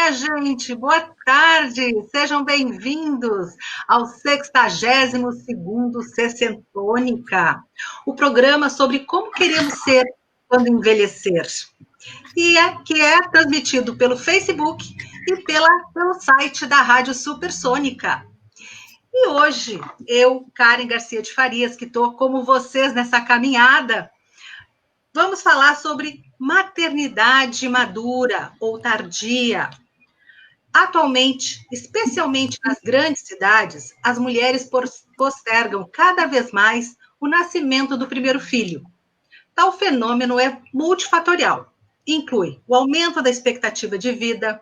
minha gente, boa tarde, sejam bem-vindos ao 62º Sessentônica, o programa sobre como queremos ser quando envelhecer, que é transmitido pelo Facebook e pelo site da Rádio Supersônica. E hoje, eu, Karen Garcia de Farias, que estou como vocês nessa caminhada, vamos falar sobre maternidade madura ou tardia. Atualmente, especialmente nas grandes cidades, as mulheres postergam cada vez mais o nascimento do primeiro filho. Tal fenômeno é multifatorial. Inclui o aumento da expectativa de vida,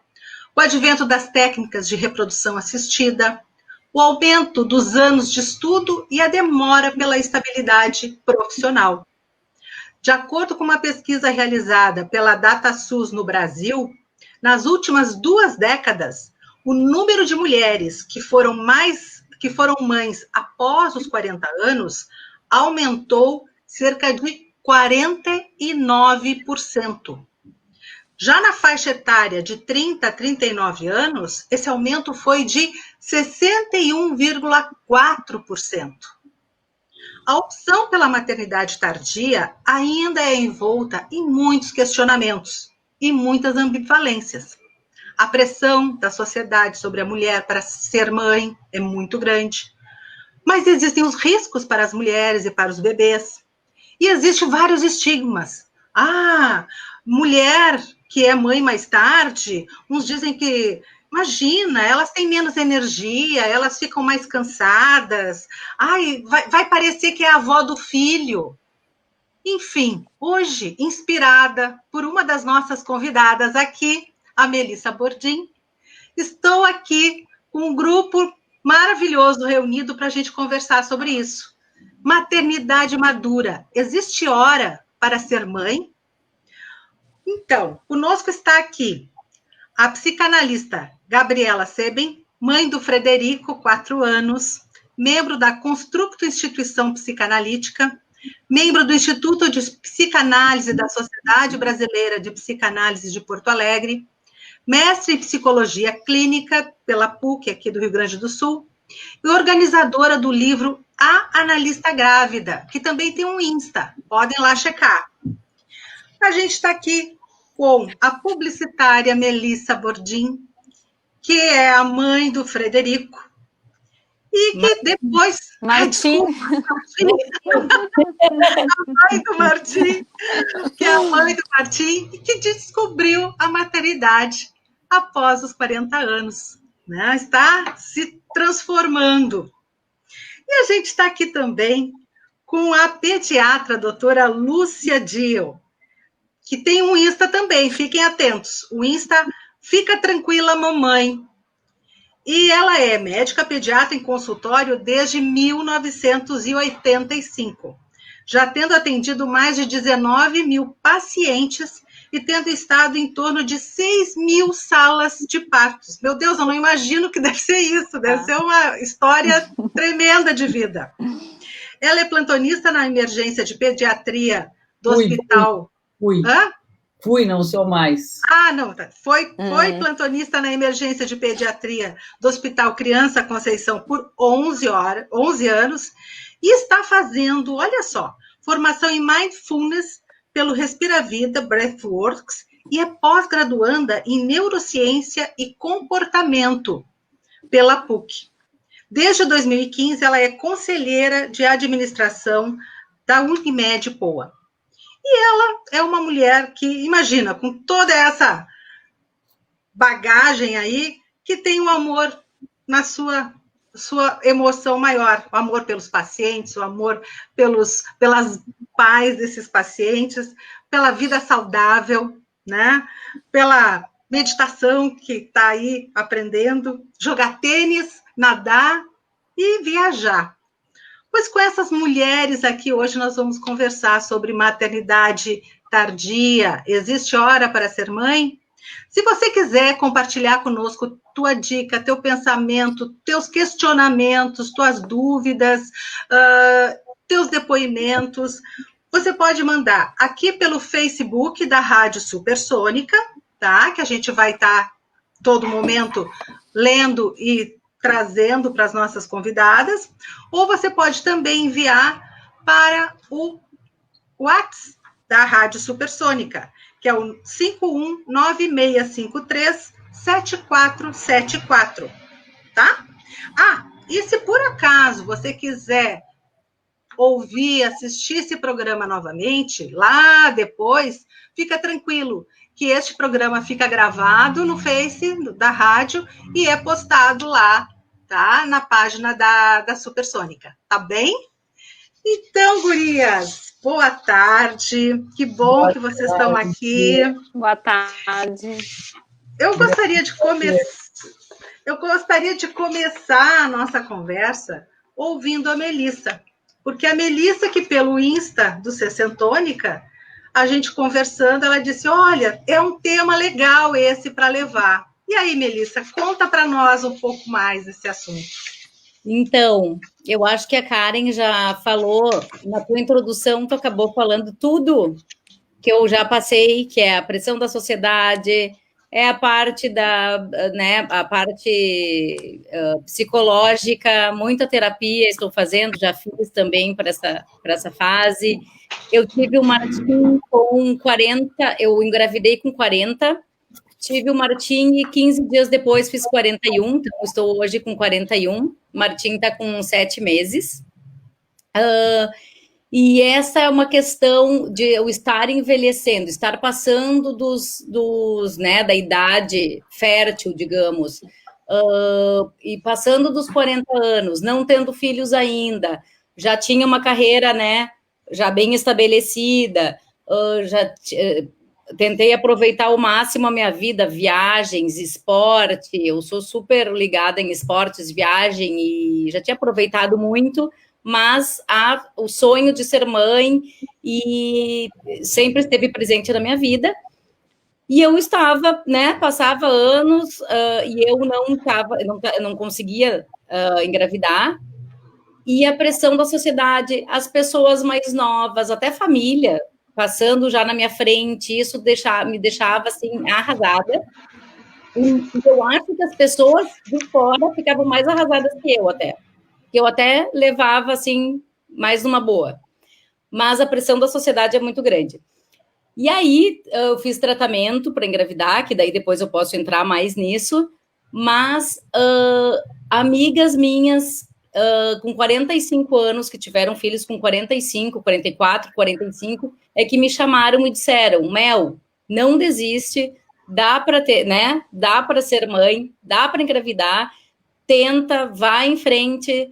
o advento das técnicas de reprodução assistida, o aumento dos anos de estudo e a demora pela estabilidade profissional. De acordo com uma pesquisa realizada pela DataSUS no Brasil, nas últimas 2 décadas, o número de mulheres que foram mães após os 40 anos aumentou cerca de 49%. Já na faixa etária de 30 a 39 anos, esse aumento foi de 61,4%. A opção pela maternidade tardia ainda é envolta em muitos questionamentos e muitas ambivalências. A pressão da sociedade sobre a mulher para ser mãe é muito grande, mas existem os riscos para as mulheres e para os bebês. E existem vários estigmas. Mulher que é mãe mais tarde, uns dizem que imagina, elas têm menos energia, elas ficam mais cansadas. Vai parecer que é a avó do filho. Enfim, hoje, inspirada por uma das nossas convidadas aqui, a Melissa Bordim, estou aqui com um grupo maravilhoso reunido para a gente conversar sobre isso. Maternidade madura. Existe hora para ser mãe? Então, conosco está aqui a psicanalista Gabriela Seben, mãe do Frederico, 4 anos, membro da Constructo Instituição Psicanalítica, membro do Instituto de Psicanálise da Sociedade Brasileira de Psicanálise de Porto Alegre, mestre em Psicologia Clínica pela PUC, aqui do Rio Grande do Sul, e organizadora do livro A Analista Grávida, que também tem um Insta, podem lá checar. A gente está aqui com a publicitária Melissa Bordim, que é a mãe do Frederico, e que depois... Martim. A mãe do Martim, que é a mãe do Martim, e que descobriu a maternidade após os 40 anos, né? Está se transformando. E a gente está aqui também com a pediatra, a doutora Lúcia Dio, que tem um Insta também, fiquem atentos. O Insta Fica Tranquila Mamãe. E ela é médica pediatra em consultório desde 1985, já tendo atendido mais de 19 mil pacientes e tendo estado em torno de 6 mil salas de partos. Meu Deus, eu não imagino que deve ser isso, deve ser uma história tremenda de vida. Ela é plantonista na emergência de pediatria do hospital... Fui, não sou mais. Não, tá. Foi plantonista na emergência de pediatria do Hospital Criança Conceição por 11 anos e está fazendo, olha só, formação em Mindfulness pelo Respira Vida Breathworks e é pós-graduanda em Neurociência e Comportamento pela PUC. Desde 2015, ela é conselheira de administração da Unimed Poa. E ela é uma mulher que, imagina, com toda essa bagagem aí, que tem um amor na sua emoção maior, o amor pelos pacientes, o amor pelas pais desses pacientes, pela vida saudável, né? Pela meditação que está aí aprendendo, jogar tênis, nadar e viajar. Pois com essas mulheres aqui, hoje nós vamos conversar sobre maternidade tardia. Existe hora para ser mãe? Se você quiser compartilhar conosco tua dica, teu pensamento, teus questionamentos, tuas dúvidas, teus depoimentos, você pode mandar aqui pelo Facebook da Rádio Supersônica, tá? Que a gente vai estar todo momento lendo e trazendo para as nossas convidadas, ou você pode também enviar para o WhatsApp da Rádio Supersônica, que é o 51966537474, tá? E se por acaso você quiser ouvir, assistir esse programa novamente, lá depois, fica tranquilo, que este programa fica gravado no Face da rádio e é postado lá, tá? Na página da Supersônica, tá bem? Então, gurias, boa tarde, que bom boa que vocês estão aqui. Boa tarde. Eu gostaria de começar a nossa conversa ouvindo a Melissa, porque a Melissa, que pelo Insta do Sessentônica, a gente conversando, ela disse, olha, é um tema legal esse para levar. E aí, Melissa, conta para nós um pouco mais esse assunto. Então, eu acho que a Karen já falou, na tua introdução, tu acabou falando tudo que eu já passei, que é a pressão da sociedade, é a parte a parte psicológica, muita terapia estou fazendo, já fiz também para essa fase. Eu tive o Martim com 40, eu engravidei com 40, tive o Martim e 15 dias depois fiz 41, então estou hoje com 41, Martim está com 7 meses. E essa é uma questão de eu estar envelhecendo, estar passando da idade fértil, digamos, e passando dos 40 anos, não tendo filhos ainda, já tinha uma carreira, né, já bem estabelecida, tentei aproveitar ao máximo a minha vida, viagens, esporte, eu sou super ligada em esportes, viagem, e já tinha aproveitado muito, mas o sonho de ser mãe e sempre esteve presente na minha vida, e eu estava, né, passava anos, e eu não conseguia engravidar, e a pressão da sociedade, as pessoas mais novas, até família, passando já na minha frente, isso me deixava, assim, arrasada. E eu acho que as pessoas de fora ficavam mais arrasadas que eu até levava, assim, mais numa boa. Mas a pressão da sociedade é muito grande. E aí, eu fiz tratamento para engravidar, que daí depois eu posso entrar mais nisso, mas amigas minhas com 45 anos, que tiveram filhos com 45, 44, 45, é que me chamaram e disseram, Mel, não desiste, dá para ter, né? Dá para ser mãe, dá para engravidar, tenta, vai em frente.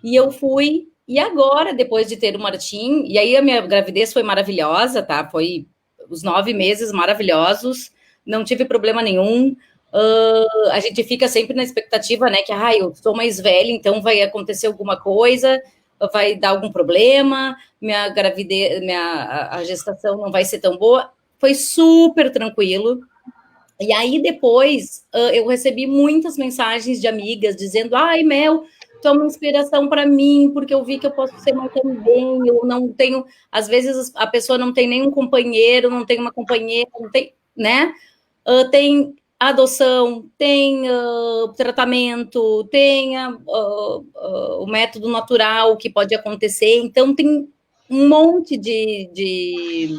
E eu fui, e agora, depois de ter o Martim, e aí a minha gravidez foi maravilhosa, tá? Foi os 9 meses maravilhosos, não tive problema nenhum. A gente fica sempre na expectativa, né, que eu sou mais velha, então vai acontecer alguma coisa, vai dar algum problema, minha gravidez, a gestação não vai ser tão boa. Foi super tranquilo. E aí depois eu recebi muitas mensagens de amigas dizendo, Mel, tu é uma inspiração para mim, porque eu vi que eu posso ser mãe também, eu não tenho, às vezes a pessoa não tem nenhum companheiro, não tem uma companheira, não tem, né? Tem adoção, tem tratamento, tem o método natural que pode acontecer, então tem um monte de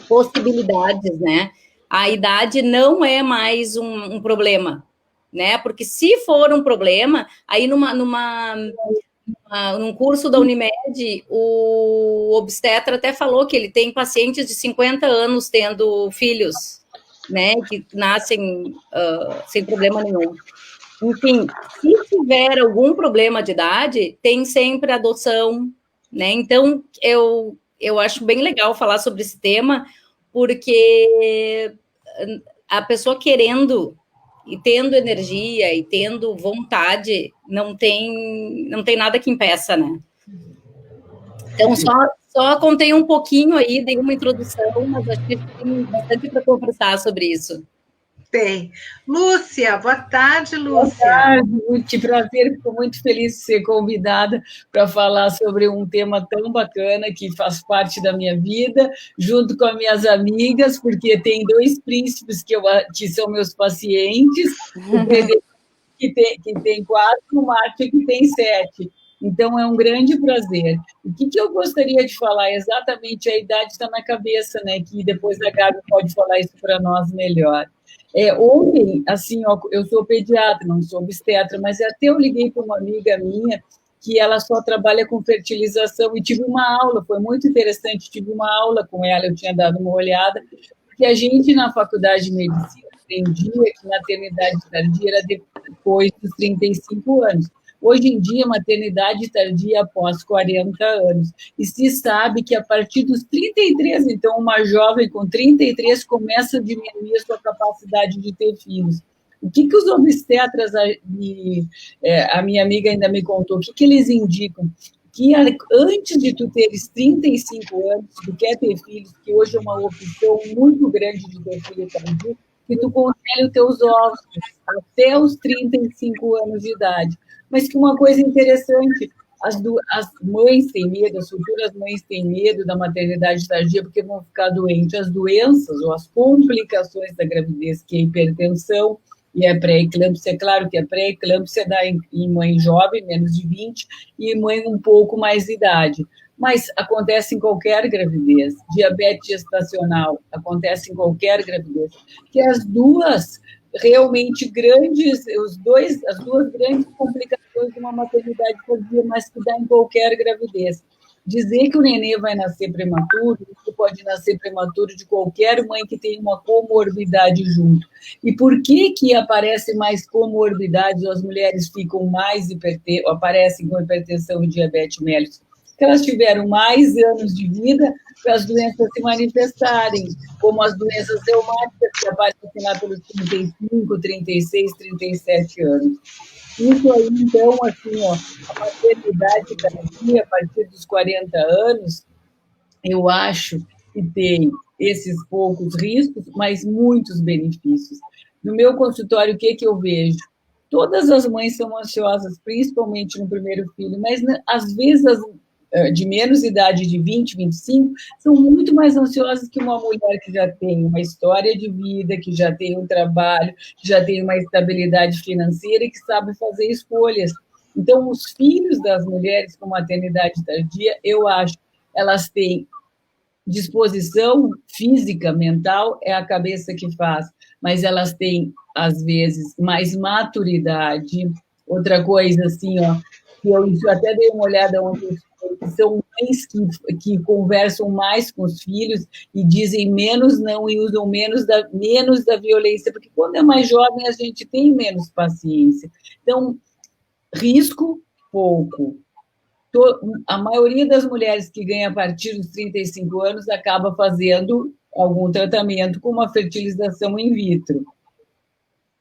possibilidades, né? A idade não é mais um problema, né? Porque se for um problema, aí num curso da Unimed, o obstetra até falou que ele tem pacientes de 50 anos tendo filhos, né, que nascem sem problema nenhum. Enfim, se tiver algum problema de idade, tem sempre adoção, né? Então, eu acho bem legal falar sobre esse tema, porque a pessoa querendo e tendo energia e tendo vontade, não tem nada que impeça, né? Então, só contei um pouquinho aí, dei uma introdução, mas acho que tem bastante para conversar sobre isso. Tem. Lúcia, boa tarde, Lúcia. Boa tarde, muito prazer, fico muito feliz de ser convidada para falar sobre um tema tão bacana que faz parte da minha vida, junto com as minhas amigas, porque tem 2 príncipes que são meus pacientes, o Frederico que tem 4, o Márcio que tem 7. Então, é um grande prazer. O que eu gostaria de falar? Exatamente, a idade está na cabeça, né? Que depois a Gabi pode falar isso para nós melhor. Ontem, assim, ó, eu sou pediatra, não sou obstetra, mas até eu liguei para uma amiga minha que ela só trabalha com fertilização e tive uma aula, foi muito interessante, tive uma aula com ela, eu tinha dado uma olhada, porque a gente na faculdade de medicina aprendia que maternidade tardia era depois dos 35 anos. Hoje em dia, maternidade tardia após 40 anos. E se sabe que a partir dos 33, então, uma jovem com 33 começa a diminuir a sua capacidade de ter filhos. O que os obstetras, a minha amiga ainda me contou, o que eles indicam? Que antes de tu teres 35 anos, tu quer ter filhos, que hoje é uma opção muito grande de ter filho tardio, que tu congele os teus ovos até os 35 anos de idade. Mas que uma coisa interessante, as mães têm medo, as futuras mães têm medo da maternidade tardia porque vão ficar doentes. As doenças ou as complicações da gravidez, que é a hipertensão e a pré-eclâmpsia, é claro que a pré-eclâmpsia dá em mãe jovem, menos de 20, e mãe um pouco mais de idade. Mas acontece em qualquer gravidez. Diabetes gestacional acontece em qualquer gravidez. Que as duas realmente grandes, as duas grandes complicações de uma maternidade tardia, mas que dá em qualquer gravidez. Dizer que o nenê vai nascer prematuro, isso pode nascer prematuro de qualquer mãe que tem uma comorbidade junto. E por que aparece mais comorbidades, ou as mulheres ficam mais aparecem com hipertensão e diabetes mellitus? Que elas tiveram mais anos de vida para as doenças se manifestarem, como as doenças reumáticas que aparecem lá pelos 35, 36, 37 anos. Isso aí, então, assim, ó, a maternidade tardia, a partir dos 40 anos, eu acho que tem esses poucos riscos, mas muitos benefícios. No meu consultório, o que eu vejo? Todas as mães são ansiosas, principalmente no primeiro filho, mas às vezes de menos idade, de 20, 25, são muito mais ansiosas que uma mulher que já tem uma história de vida, que já tem um trabalho, que já tem uma estabilidade financeira e que sabe fazer escolhas. Então, os filhos das mulheres com maternidade tardia, eu acho, elas têm disposição física, mental, é a cabeça que faz, mas elas têm, às vezes, mais maturidade. Outra coisa, assim, ó, que eu até dei uma olhada ontem, são mães que conversam mais com os filhos e dizem menos não e usam menos da violência, porque quando é mais jovem a gente tem menos paciência. Então, risco, pouco. A maioria das mulheres que ganha a partir dos 35 anos acaba fazendo algum tratamento com uma fertilização in vitro.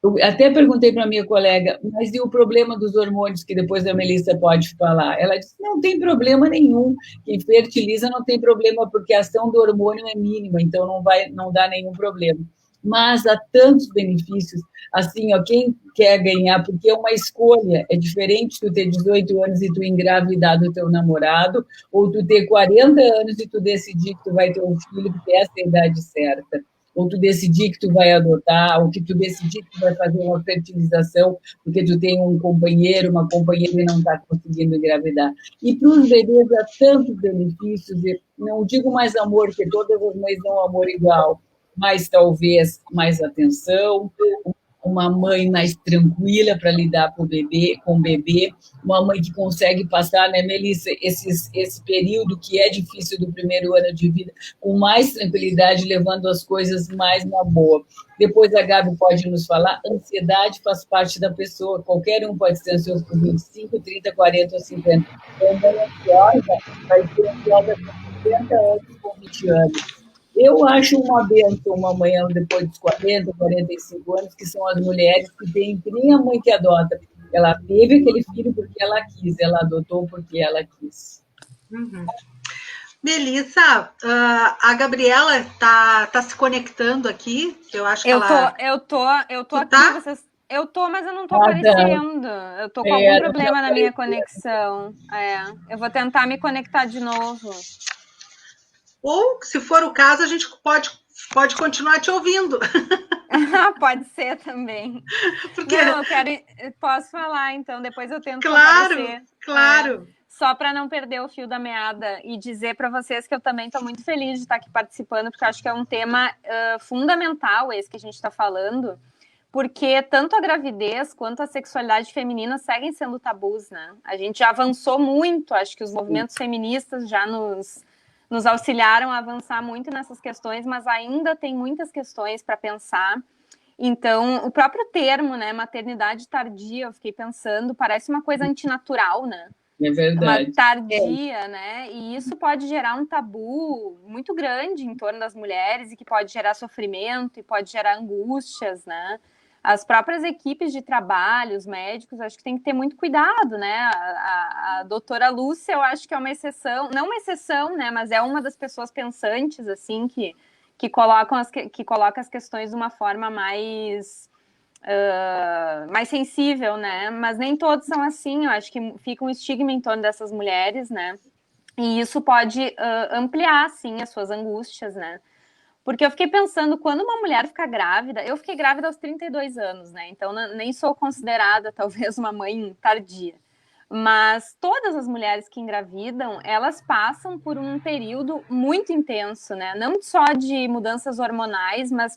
Eu até perguntei para a minha colega, mas e o problema dos hormônios, que depois a Melissa pode falar? Ela disse, não tem problema nenhum, quem fertiliza não tem problema, porque a ação do hormônio é mínima, então não dá nenhum problema. Mas há tantos benefícios, assim, ó, quem quer ganhar, porque é uma escolha, é diferente tu ter 18 anos e tu engravidar do teu namorado, ou tu ter 40 anos e tu decidir que tu vai ter um filho, porque essa é a idade certa. Ou tu decidir que tu vai adotar, ou que tu decidir que tu vai fazer uma fertilização, porque tu tem um companheiro, uma companheira e não está conseguindo engravidar. E para os bebês há tantos benefícios, não digo mais amor, porque todas as mães dão amor igual, mas talvez mais atenção, uma mãe mais tranquila para lidar com o bebê, uma mãe que consegue passar, né, Melissa, esse período que é difícil do primeiro ano de vida, com mais tranquilidade, levando as coisas mais na boa. Depois a Gabi pode nos falar, ansiedade faz parte da pessoa, qualquer um pode ser ansioso com 25, 30, 40 ou 50. Quando ela é ansiosa, vai ser ansiosa com 50 anos, com 20 anos. Eu acho uma bênção uma mãe depois dos 40, 45 anos, que são as mulheres que têm, que nem a mãe que adota. Ela teve aquele filho porque ela quis, ela adotou porque ela quis. Uhum. Melissa, a Gabriela tá se conectando aqui. Eu acho que eu tô aqui, tá? vocês. Eu tô, mas eu não tô aparecendo. Eu tô com algum problema na minha conexão. Eu vou tentar me conectar de novo. Ou, se for o caso, a gente pode continuar te ouvindo. Pode ser também. Porque... Não, posso falar, então, depois eu tento aparecer. Claro. Só para não perder o fio da meada e dizer para vocês que eu também estou muito feliz de estar aqui participando, porque eu acho que é um tema fundamental esse que a gente está falando, porque tanto a gravidez quanto a sexualidade feminina seguem sendo tabus, né? A gente já avançou muito, acho que os movimentos feministas já nos auxiliaram a avançar muito nessas questões, mas ainda tem muitas questões para pensar. Então, o próprio termo, né, maternidade tardia, eu fiquei pensando, parece uma coisa antinatural, né? É verdade. Uma tardia, né? E isso pode gerar um tabu muito grande em torno das mulheres e que pode gerar sofrimento e pode gerar angústias, né? As próprias equipes de trabalho, os médicos, acho que tem que ter muito cuidado, né? A doutora Lúcia, eu acho que é uma exceção, não uma exceção, né? Mas é uma das pessoas pensantes, assim, que coloca as questões de uma forma mais sensível, né? Mas nem todos são assim. Eu acho que fica um estigma em torno dessas mulheres, né? E isso pode ampliar, sim, as suas angústias, né? Porque eu fiquei pensando, quando uma mulher fica grávida, eu fiquei grávida aos 32 anos, né? Então nem sou considerada, talvez, uma mãe tardia. Mas todas as mulheres que engravidam, elas passam por um período muito intenso, né? Não só de mudanças hormonais, mas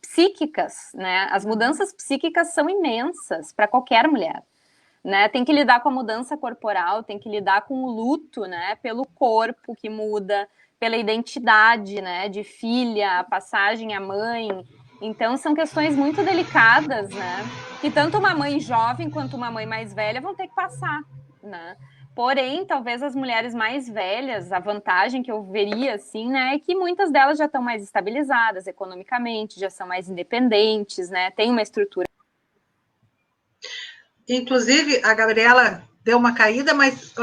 psíquicas, né? As mudanças psíquicas são imensas para qualquer mulher, né? Tem que lidar com a mudança corporal, tem que lidar com o luto, né? Pelo corpo que muda, pela identidade, né? De filha, a passagem à mãe. Então, são questões muito delicadas, né? Que tanto uma mãe jovem quanto uma mãe mais velha vão ter que passar, né? Porém, talvez as mulheres mais velhas, a vantagem que eu veria, assim, né, é que muitas delas já estão mais estabilizadas economicamente, já são mais independentes, né, tem uma estrutura. Inclusive, a Gabriela deu uma caída, mas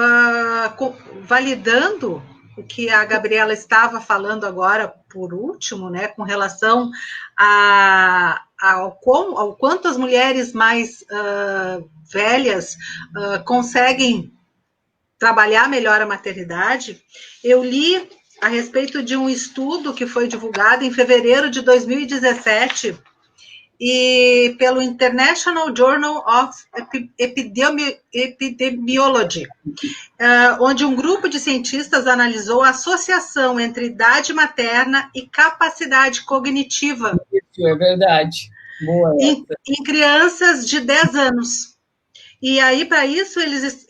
validando o que a Gabriela estava falando agora, por último, né, com relação ao quanto as mulheres mais velhas conseguem trabalhar melhor a maternidade, eu li a respeito de um estudo que foi divulgado em fevereiro de 2017 e pelo International Journal of Epidemiology, onde um grupo de cientistas analisou a associação entre idade materna e capacidade cognitiva. Isso é verdade. Boa em crianças de 10 anos. E aí, para isso,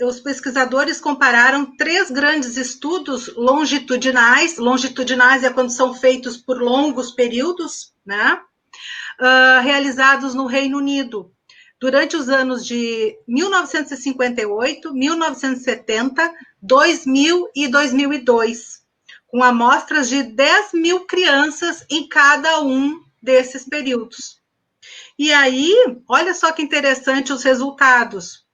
os pesquisadores compararam 3 grandes estudos longitudinais. Longitudinais é quando são feitos por longos períodos, né? Realizados no Reino Unido, durante os anos de 1958, 1970, 2000 e 2002, com amostras de 10 mil crianças em cada um desses períodos. E aí, olha só que interessante os resultados,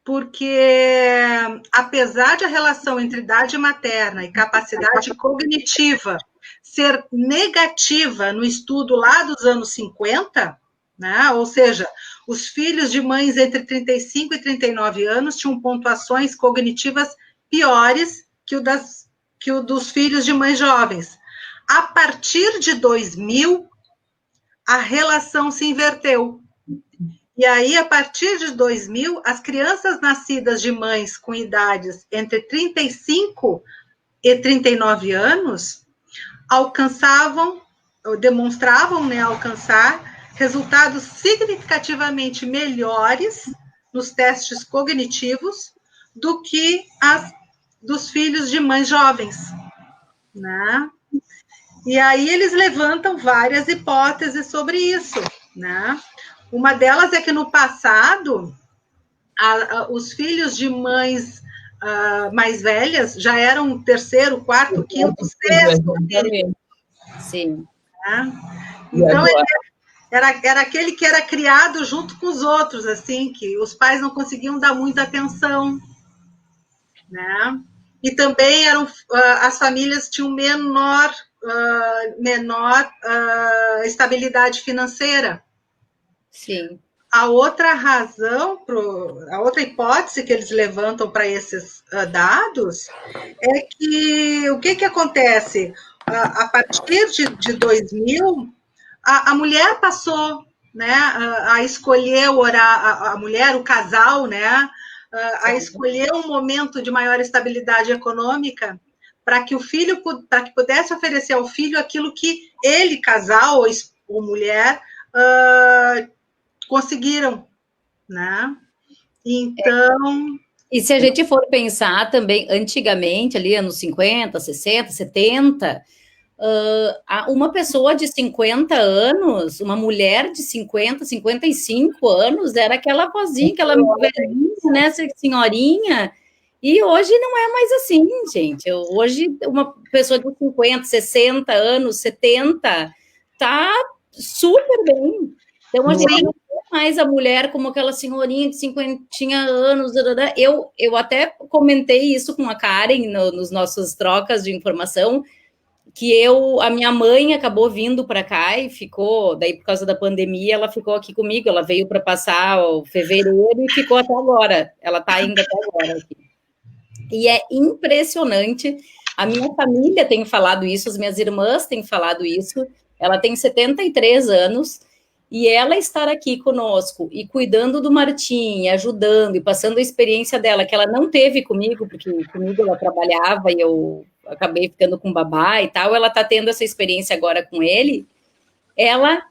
porque apesar de a relação entre idade materna e capacidade cognitiva ser negativa no estudo lá dos anos 50, né? Ou seja, os filhos de mães entre 35 e 39 anos tinham pontuações cognitivas piores que o dos filhos de mães jovens. A partir de 2000, a relação se inverteu. E aí, a partir de 2000, as crianças nascidas de mães com idades entre 35 e 39 anos demonstravam, né, alcançar resultados significativamente melhores nos testes cognitivos do que dos filhos de mães jovens, né? E aí eles levantam várias hipóteses sobre isso, né? Uma delas é que no passado os filhos de mães mais velhas já eram terceiro, quarto, quinto, sexto filho. Sim. Então, era aquele que era criado junto com os outros, assim, que os pais não conseguiam dar muita atenção, né? e também as famílias tinham menor estabilidade financeira. Sim. A outra razão, a outra hipótese que eles levantam para esses dados é que o que acontece? A partir de 2000, a mulher passou, né, a escolher a mulher, o casal, né, a escolher um momento de maior estabilidade econômica para que pudesse oferecer ao filho aquilo que ele, casal ou mulher, conseguiram, né? Então... E se a gente for pensar também, antigamente, ali, anos 50, 60, 70, uma pessoa de 50 anos, uma mulher de 50, 55 anos, era aquela vozinha, aquela velhinha, né, senhorinha, e hoje não é mais assim, gente. Hoje, uma pessoa de 50, 60 anos, 70, tá super bem. Então, a gente não vê mais a mulher como aquela senhorinha de 50 anos. Eu até comentei isso com a Karen nos nossos trocas de informação, que a minha mãe acabou vindo para cá e ficou, daí por causa da pandemia, ela ficou aqui comigo, ela veio para passar o fevereiro e ficou até agora. Ela está ainda até agora aqui. E é impressionante. A minha família tem falado isso, as minhas irmãs têm falado isso. Ela tem 73 anos e ela estar aqui conosco e cuidando do Martim, ajudando e passando a experiência dela, que ela não teve comigo, porque comigo ela trabalhava e eu acabei ficando com babá e tal, ela está tendo essa experiência agora com ele. Ela,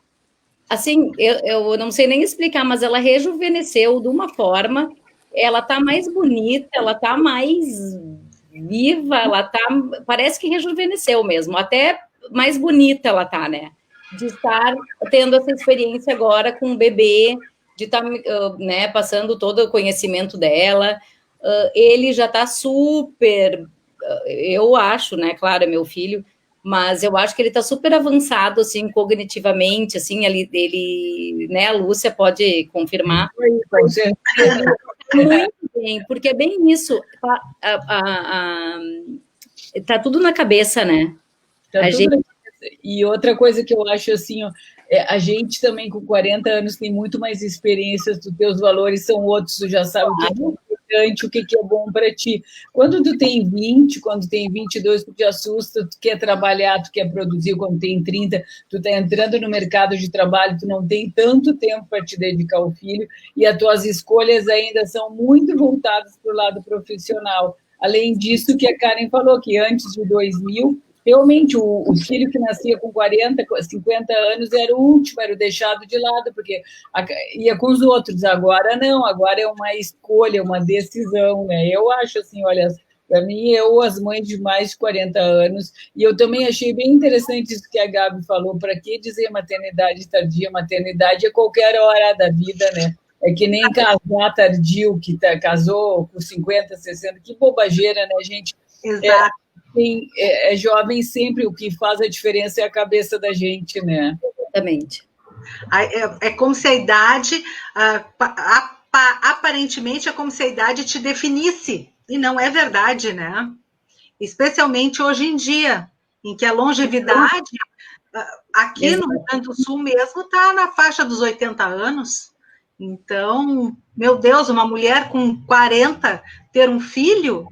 assim, eu não sei nem explicar, mas ela rejuvenesceu de uma forma... Ela tá mais bonita, ela tá mais viva, parece que rejuvenesceu mesmo, até mais bonita ela tá, né? De estar tendo essa experiência agora com o bebê, de estar, né, passando todo o conhecimento dela. Ele já tá super, eu acho, né? Claro, é meu filho, mas eu acho que ele tá super avançado, assim, cognitivamente, assim, ele, né, a Lúcia pode confirmar. Com certeza. Muito bem, porque é bem isso. Tá tudo na cabeça, né? Tá tudo na cabeça. E outra coisa que eu acho assim, ó, a gente também com 40 anos tem muito mais experiências, os teus valores são outros, tu já sabe o que é importante, o que é bom para ti. Quando tu tem 20, quando tem 22, tu te assusta, tu quer trabalhar, tu quer produzir, quando tem 30, tu tá entrando no mercado de trabalho, tu não tem tanto tempo para te dedicar ao filho, e as tuas escolhas ainda são muito voltadas para o lado profissional. Além disso, que a Karen falou, que antes de 2000, realmente, o filho que nascia com 40, 50 anos era o último, era o deixado de lado, porque ia com os outros. Agora não, agora é uma escolha, uma decisão, né? Eu acho assim, olha, para mim, as mães de mais de 40 anos, e eu também achei bem interessante isso que a Gabi falou, para que dizer maternidade tardia? Maternidade é qualquer hora da vida, né? É que nem casar tardio, que casou com 50, 60, que bobageira, né, gente? Exato. É jovem sempre, o que faz a diferença é a cabeça da gente, né? Exatamente. É como se a idade, aparentemente, é como se a idade te definisse, e não é verdade, né? Especialmente hoje em dia, em que a longevidade, aqui no Rio Grande do Sul mesmo, está na faixa dos 80 anos. Então, meu Deus, uma mulher com 40 ter um filho,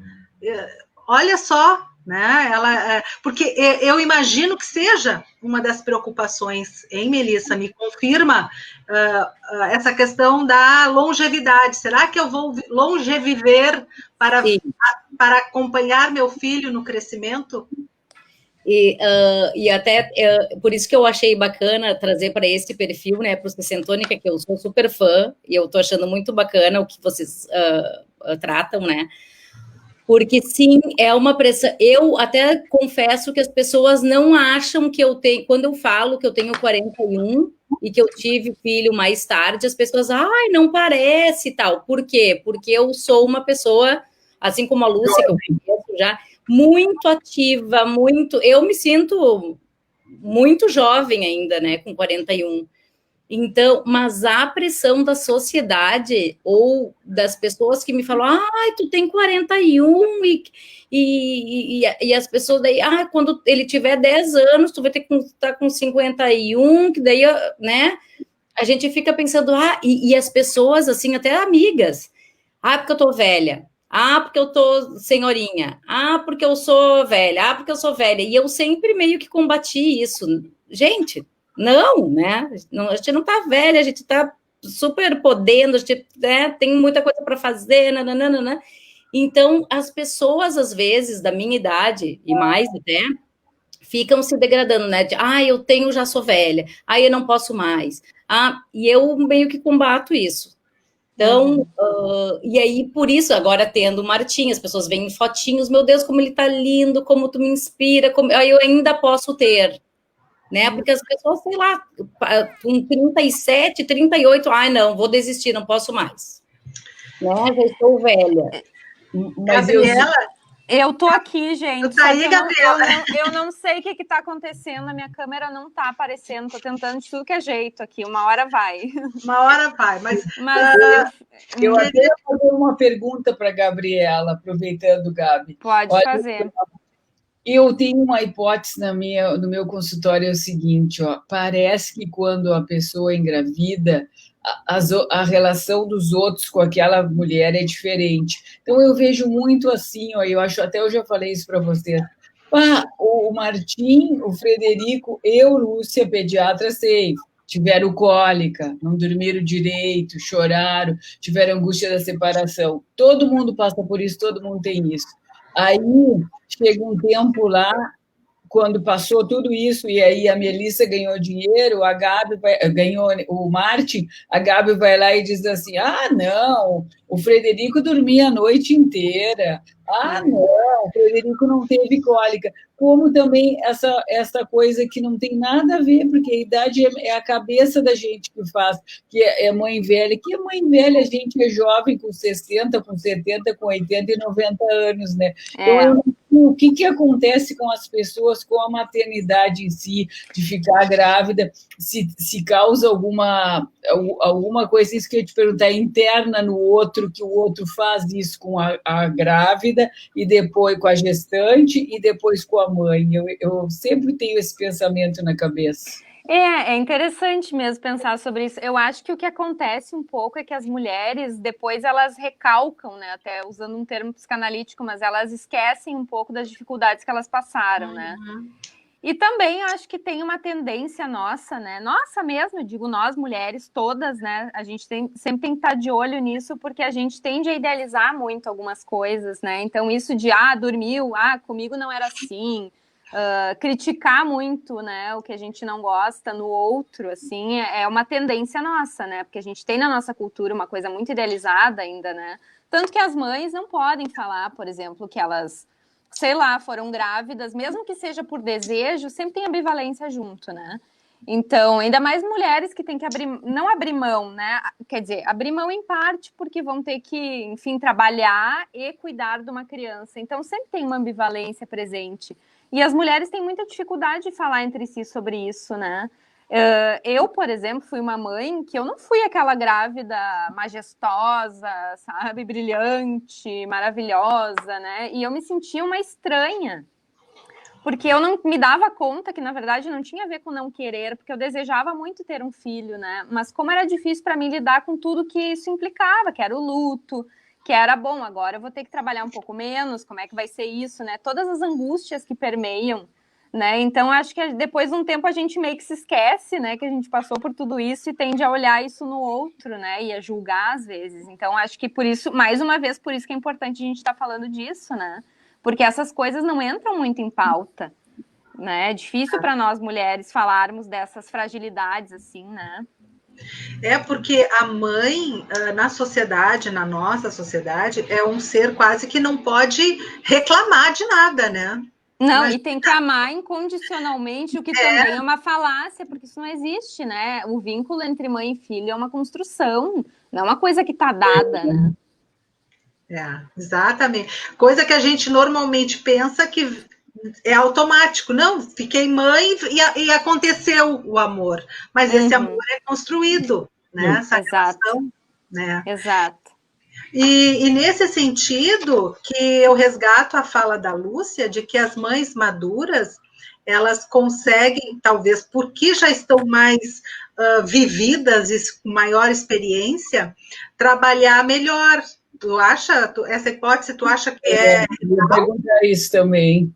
olha só, né? Porque eu imagino que seja uma das preocupações, hein, Melissa? Me confirma essa questão da longevidade. Será que eu vou longeviver para acompanhar meu filho no crescimento? E até por isso que eu achei bacana trazer para esse perfil, né, para o Sessentônica, que eu sou super fã, e eu estou achando muito bacana o que vocês tratam, né? Porque, sim, é uma pressão. Eu até confesso que as pessoas não acham que eu tenho... Quando eu falo que eu tenho 41 e que eu tive filho mais tarde, as pessoas, ai, não parece e tal. Por quê? Porque eu sou uma pessoa, assim como a Lúcia, que eu conheço já, muito ativa, muito... Eu me sinto muito jovem ainda, né, com 41. Então, mas a pressão da sociedade ou das pessoas que me falam, ai, tu tem 41 e as pessoas daí, quando ele tiver 10 anos, tu vai ter que estar com 51, que daí, né? A gente fica pensando, e as pessoas, assim, até amigas, porque eu tô velha, porque eu tô senhorinha, porque eu sou velha, porque eu sou velha, e eu sempre meio que combati isso. Gente, não, né? A gente não tá velha, a gente tá super podendo, a gente, né, tem muita coisa para fazer, nananana. Então, as pessoas, às vezes, da minha idade, e mais até, ficam se degradando, né? Já sou velha, eu não posso mais. E eu meio que combato isso. Então, e aí, por isso, agora tendo o Martim, as pessoas veem fotinhos, meu Deus, como ele tá lindo, como tu me inspira, aí eu ainda posso ter, né? Porque as pessoas, sei lá, com 37, 38, não, vou desistir, não posso mais. Né? Já estou velha. Mas Gabriela... Eu tô aqui, gente. Tá aí, Gabriela. Eu não sei o que tá acontecendo. A minha câmera não tá aparecendo. Tô tentando de tudo que é jeito aqui. Uma hora vai. Uma hora vai, mas eu até ia fazer uma pergunta para a Gabriela, aproveitando, Gabi. Pode fazer. Eu tenho uma hipótese no meu consultório, é o seguinte, parece que quando a pessoa engravida, a relação dos outros com aquela mulher é diferente. Então, eu vejo muito assim, eu acho, até eu já falei isso para vocês, o Martim, o Frederico, Lúcia, pediatra, sei, tiveram cólica, não dormiram direito, choraram, tiveram angústia da separação. Todo mundo passa por isso, todo mundo tem isso. Aí, chega um tempo lá, quando passou tudo isso, e aí a Melissa ganhou dinheiro, a Gabi ganhou o Martin, a Gabi vai lá e diz assim, não, o Frederico dormia a noite inteira, não, o Frederico não teve cólica. Como também essa coisa que não tem nada a ver, porque a idade é a cabeça da gente que faz, que é mãe velha, que é mãe velha, a gente é jovem com 60, com 70, com 80 e 90 anos, né? Então, o que acontece com as pessoas, com a maternidade em si, de ficar grávida, se causa alguma coisa, isso que eu ia te perguntar, interna no outro, que o outro faz isso com a grávida, e depois com a gestante, e depois com a mãe. Eu sempre tenho esse pensamento na cabeça. É interessante mesmo pensar sobre isso. Eu acho que o que acontece um pouco é que as mulheres, depois elas recalcam, né? Até usando um termo psicanalítico, mas elas esquecem um pouco das dificuldades que elas passaram, né? E também acho que tem uma tendência nossa, né? Nossa mesmo, eu digo nós mulheres todas, né? A gente sempre tem que estar de olho nisso, porque a gente tende a idealizar muito algumas coisas, né? Então isso de, dormiu, comigo não era assim... criticar muito, né, o que a gente não gosta no outro, assim, é uma tendência nossa, né, porque a gente tem na nossa cultura uma coisa muito idealizada ainda, né, tanto que as mães não podem falar, por exemplo, que elas, sei lá, foram grávidas, mesmo que seja por desejo, sempre tem ambivalência junto, né, então, ainda mais mulheres que têm que não abrir mão, né, quer dizer, abrir mão em parte porque vão ter que, enfim, trabalhar e cuidar de uma criança, então sempre tem uma ambivalência presente. E as mulheres têm muita dificuldade de falar entre si sobre isso, né? Eu, por exemplo, fui uma mãe que eu não fui aquela grávida majestosa, sabe? Brilhante, maravilhosa, né? E eu me sentia uma estranha. Porque eu não me dava conta que, na verdade, não tinha a ver com não querer, porque eu desejava muito ter um filho, né? Mas como era difícil para mim lidar com tudo que isso implicava, que era o luto, que era, bom, agora eu vou ter que trabalhar um pouco menos, como é que vai ser isso, né? Todas as angústias que permeiam, né? Então, acho que depois de um tempo a gente meio que se esquece, né? Que a gente passou por tudo isso e tende a olhar isso no outro, né? E a julgar às vezes. Então, acho que por isso, mais uma vez, por isso que é importante a gente estar falando disso, né? Porque essas coisas não entram muito em pauta, né? É difícil para nós mulheres falarmos dessas fragilidades, assim, né? Porque a mãe, na sociedade, na nossa sociedade, é um ser quase que não pode reclamar de nada, né? Não, e tem que amar incondicionalmente, o que também é uma falácia, porque isso não existe, né? O vínculo entre mãe e filho é uma construção, não é uma coisa que está dada, né? Exatamente. Coisa que a gente normalmente pensa que é automático. Não, fiquei mãe e aconteceu o amor. Mas esse amor é construído, né? Essa relação, né? Exato. E nesse sentido que eu resgato a fala da Lúcia de que as mães maduras, elas conseguem, talvez porque já estão mais vividas e com maior experiência, trabalhar melhor. Tu acha, essa hipótese, tu acha que é... Eu vou perguntar isso também.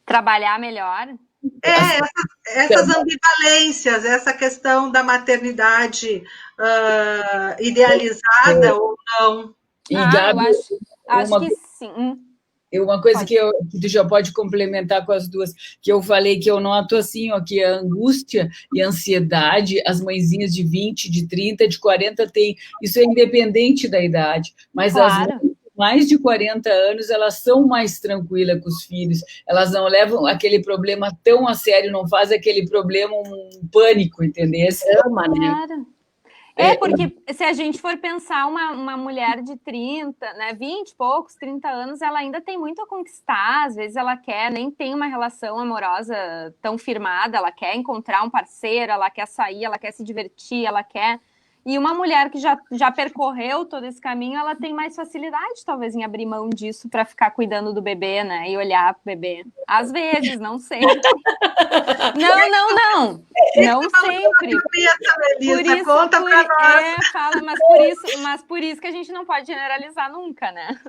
Trabalhar melhor? Essas ambivalências, essa questão da maternidade idealizada ou não. E, Gabi, eu acho que sim. Uma coisa que tu já pode complementar com as duas, que eu falei que eu noto assim, ó, que a angústia e a ansiedade, as mãezinhas de 20, de 30, de 40 têm, isso é independente da idade, mas claro. As mães mais de 40 anos, elas são mais tranquilas com os filhos, elas não levam aquele problema tão a sério, não fazem aquele problema um pânico, entendeu? Claro. Porque se a gente for pensar uma mulher de 30, né, 20 e poucos, 30 anos, ela ainda tem muito a conquistar, às vezes ela nem tem uma relação amorosa tão firmada, ela quer encontrar um parceiro, ela quer sair, ela quer se divertir, ela quer... E uma mulher que já percorreu todo esse caminho, ela tem mais facilidade, talvez, em abrir mão disso para ficar cuidando do bebê, né? E olhar pro bebê. Às vezes, não sempre. Não sempre. Por isso, conta pra nós. Mas por isso que a gente não pode generalizar nunca, né?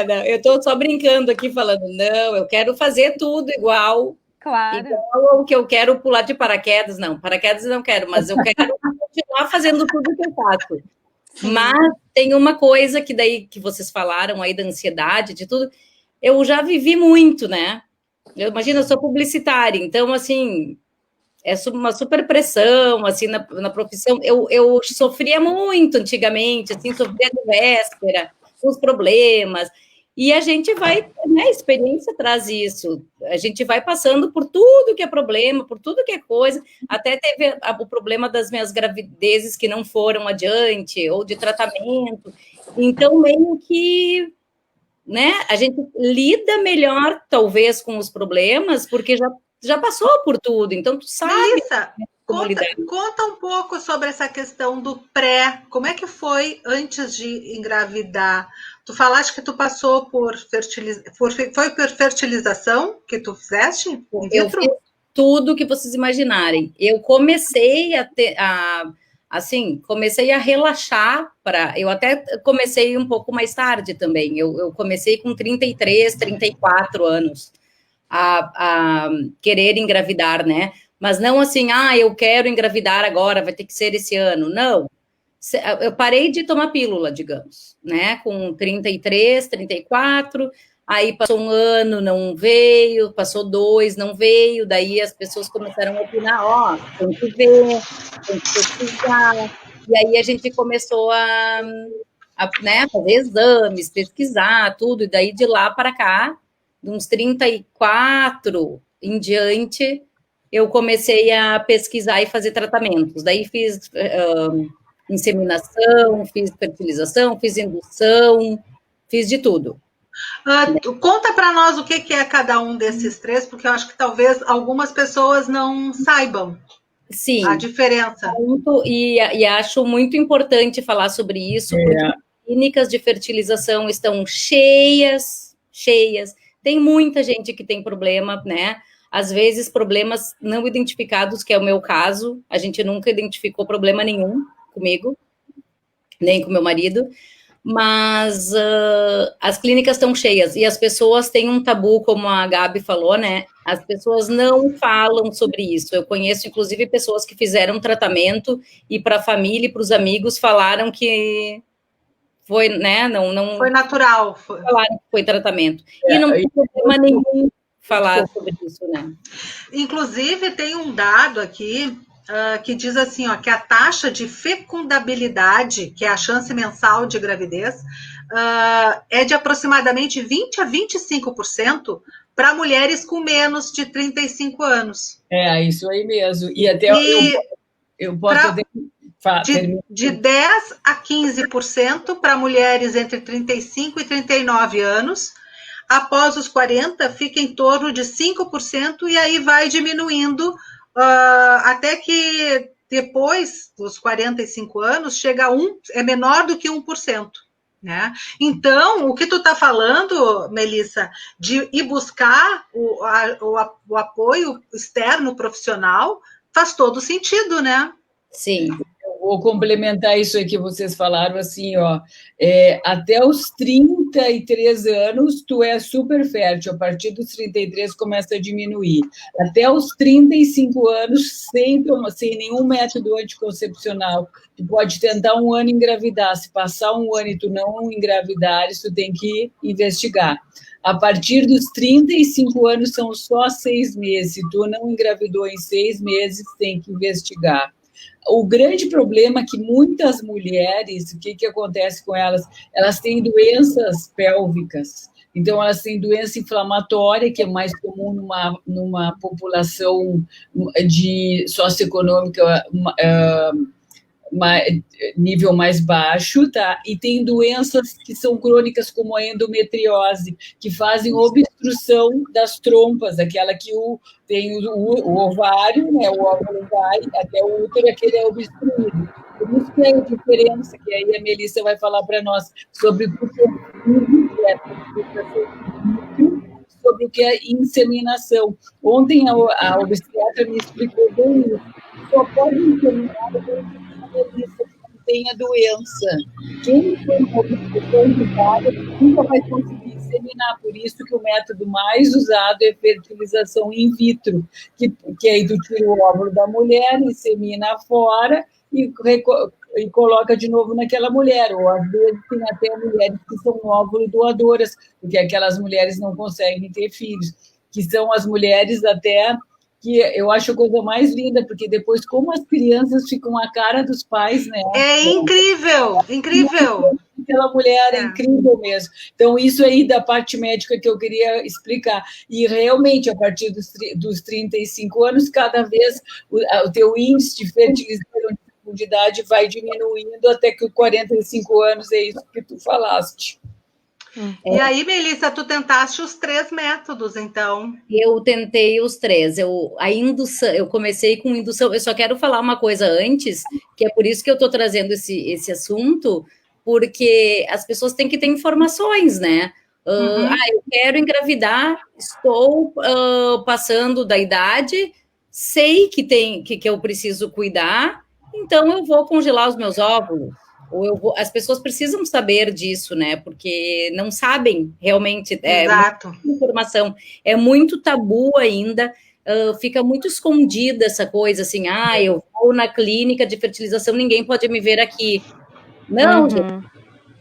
Não, eu tô só brincando aqui, falando, não, eu quero fazer tudo igual. Claro. Igual o que eu quero pular de paraquedas, não. Paraquedas eu não quero, mas eu quero continuar fazendo tudo que eu faço. Sim. Mas tem uma coisa que daí que vocês falaram aí da ansiedade, de tudo, eu já vivi muito, né? Eu sou publicitária, então, assim, é uma super pressão, assim, na profissão. Eu sofria muito antigamente, assim, sofria de véspera, com os problemas. E a gente vai, né, a experiência traz isso, a gente vai passando por tudo que é problema, por tudo que é coisa, até teve o problema das minhas gravidezes que não foram adiante, ou de tratamento, então meio que, né, a gente lida melhor, talvez, com os problemas, porque já passou por tudo, então tu sabe... Melissa, conta um pouco sobre essa questão do pré, como é que foi antes de engravidar? Tu falaste que tu passou por fertilização que tu fizeste? Eu fiz tudo que vocês imaginarem. Eu comecei comecei a relaxar eu até comecei um pouco mais tarde também. Eu comecei com 33, 34 anos a querer engravidar, né? Mas não assim, eu quero engravidar agora, vai ter que ser esse ano. Não. Eu parei de tomar pílula, digamos, né? Com 33, 34, aí passou um ano, não veio, passou 2, não veio, daí as pessoas começaram a opinar, tem que ver, tem que pesquisar, e aí a gente começou a né, fazer exames, pesquisar, tudo, e daí de lá para cá, de uns 34 em diante, eu comecei a pesquisar e fazer tratamentos, daí fiz... inseminação, fiz fertilização, fiz indução, fiz de tudo. Conta para nós o que é cada um desses três, porque eu acho que talvez algumas pessoas não saibam. Sim, a diferença. E acho muito importante falar sobre isso, porque as clínicas de fertilização estão cheias. Tem muita gente que tem problema, né? Às vezes problemas não identificados, que é o meu caso, a gente nunca identificou problema nenhum comigo, nem com meu marido, mas as clínicas estão cheias, e as pessoas têm um tabu, como a Gabi falou, né, as pessoas não falam sobre isso. Eu conheço, inclusive, pessoas que fizeram tratamento, e para a família e para os amigos falaram que foi, né, não... Foi natural. Falaram que foi tratamento. E não tem problema nenhum falar sobre isso, né. Inclusive, tem um dado aqui, que diz assim, que a taxa de fecundabilidade, que é a chance mensal de gravidez, é de aproximadamente 20 a 25% para mulheres com menos de 35 anos. Isso aí mesmo. E até eu posso... de 10 a 15% para mulheres entre 35 e 39 anos. após os 40 fica em torno de 5% e aí vai diminuindo até que depois dos 45 anos chega é menor do que 1%. Né? Então, o que tu está falando, Melissa, de ir buscar o apoio externo profissional, faz todo sentido, né? Sim. Vou complementar isso aí que vocês falaram, assim, ó, até os 33 anos, tu é super fértil, a partir dos 33 começa a diminuir. Até os 35 anos, sem nenhum método anticoncepcional, tu pode tentar um ano engravidar, se passar um ano e tu não engravidares, tu tem que investigar. A partir dos 35 anos, são só 6 meses, se tu não engravidou em 6 meses, tem que investigar. O grande problema é que muitas mulheres, o que acontece com elas? Elas têm doenças pélvicas. Então, elas têm doença inflamatória, que é mais comum numa população de socioeconômica nível mais baixo, tá? E tem doenças que são crônicas, como a endometriose, que fazem obstrução das trompas, aquela que tem o ovário, né? O óvulo vai até o útero, aquele é obstruído. Por isso que é a diferença, que aí a Melissa vai falar para nós sobre o que sobre o que é inseminação. Ontem a obstetra me explicou bem isso. Só pode inseminar depois que tem a doença. Quem tem uma obstrução indicada nunca vai conseguir inseminar. Por isso que o método mais usado é fertilização in vitro, que aí tu tira o óvulo da mulher, insemina fora e coloca de novo naquela mulher. Ou às vezes tem até mulheres que são óvulo doadoras, porque aquelas mulheres não conseguem ter filhos, que são as mulheres até que eu acho a coisa mais linda, porque depois, como as crianças ficam a cara dos pais, né? É incrível, incrível. Aquela mulher é incrível mesmo. Então, isso aí da parte médica que eu queria explicar. E, realmente, a partir dos 35 anos, cada vez o teu índice de fertilização de fecundidade vai diminuindo até que os 45 anos é isso que tu falaste. E aí, Melissa, tu tentaste os 3 métodos, então? Eu tentei os 3. Eu comecei com indução. Eu só quero falar uma coisa antes, que é por isso que eu estou trazendo esse assunto, porque as pessoas têm que ter informações, né? Eu quero engravidar, estou passando da idade, sei que eu preciso cuidar, então eu vou congelar os meus óvulos. As pessoas precisam saber disso, né? Porque não sabem realmente. Exato. Informação é muito tabu ainda. Fica muito escondida essa coisa assim. Eu vou na clínica de fertilização, ninguém pode me ver aqui. Não, gente,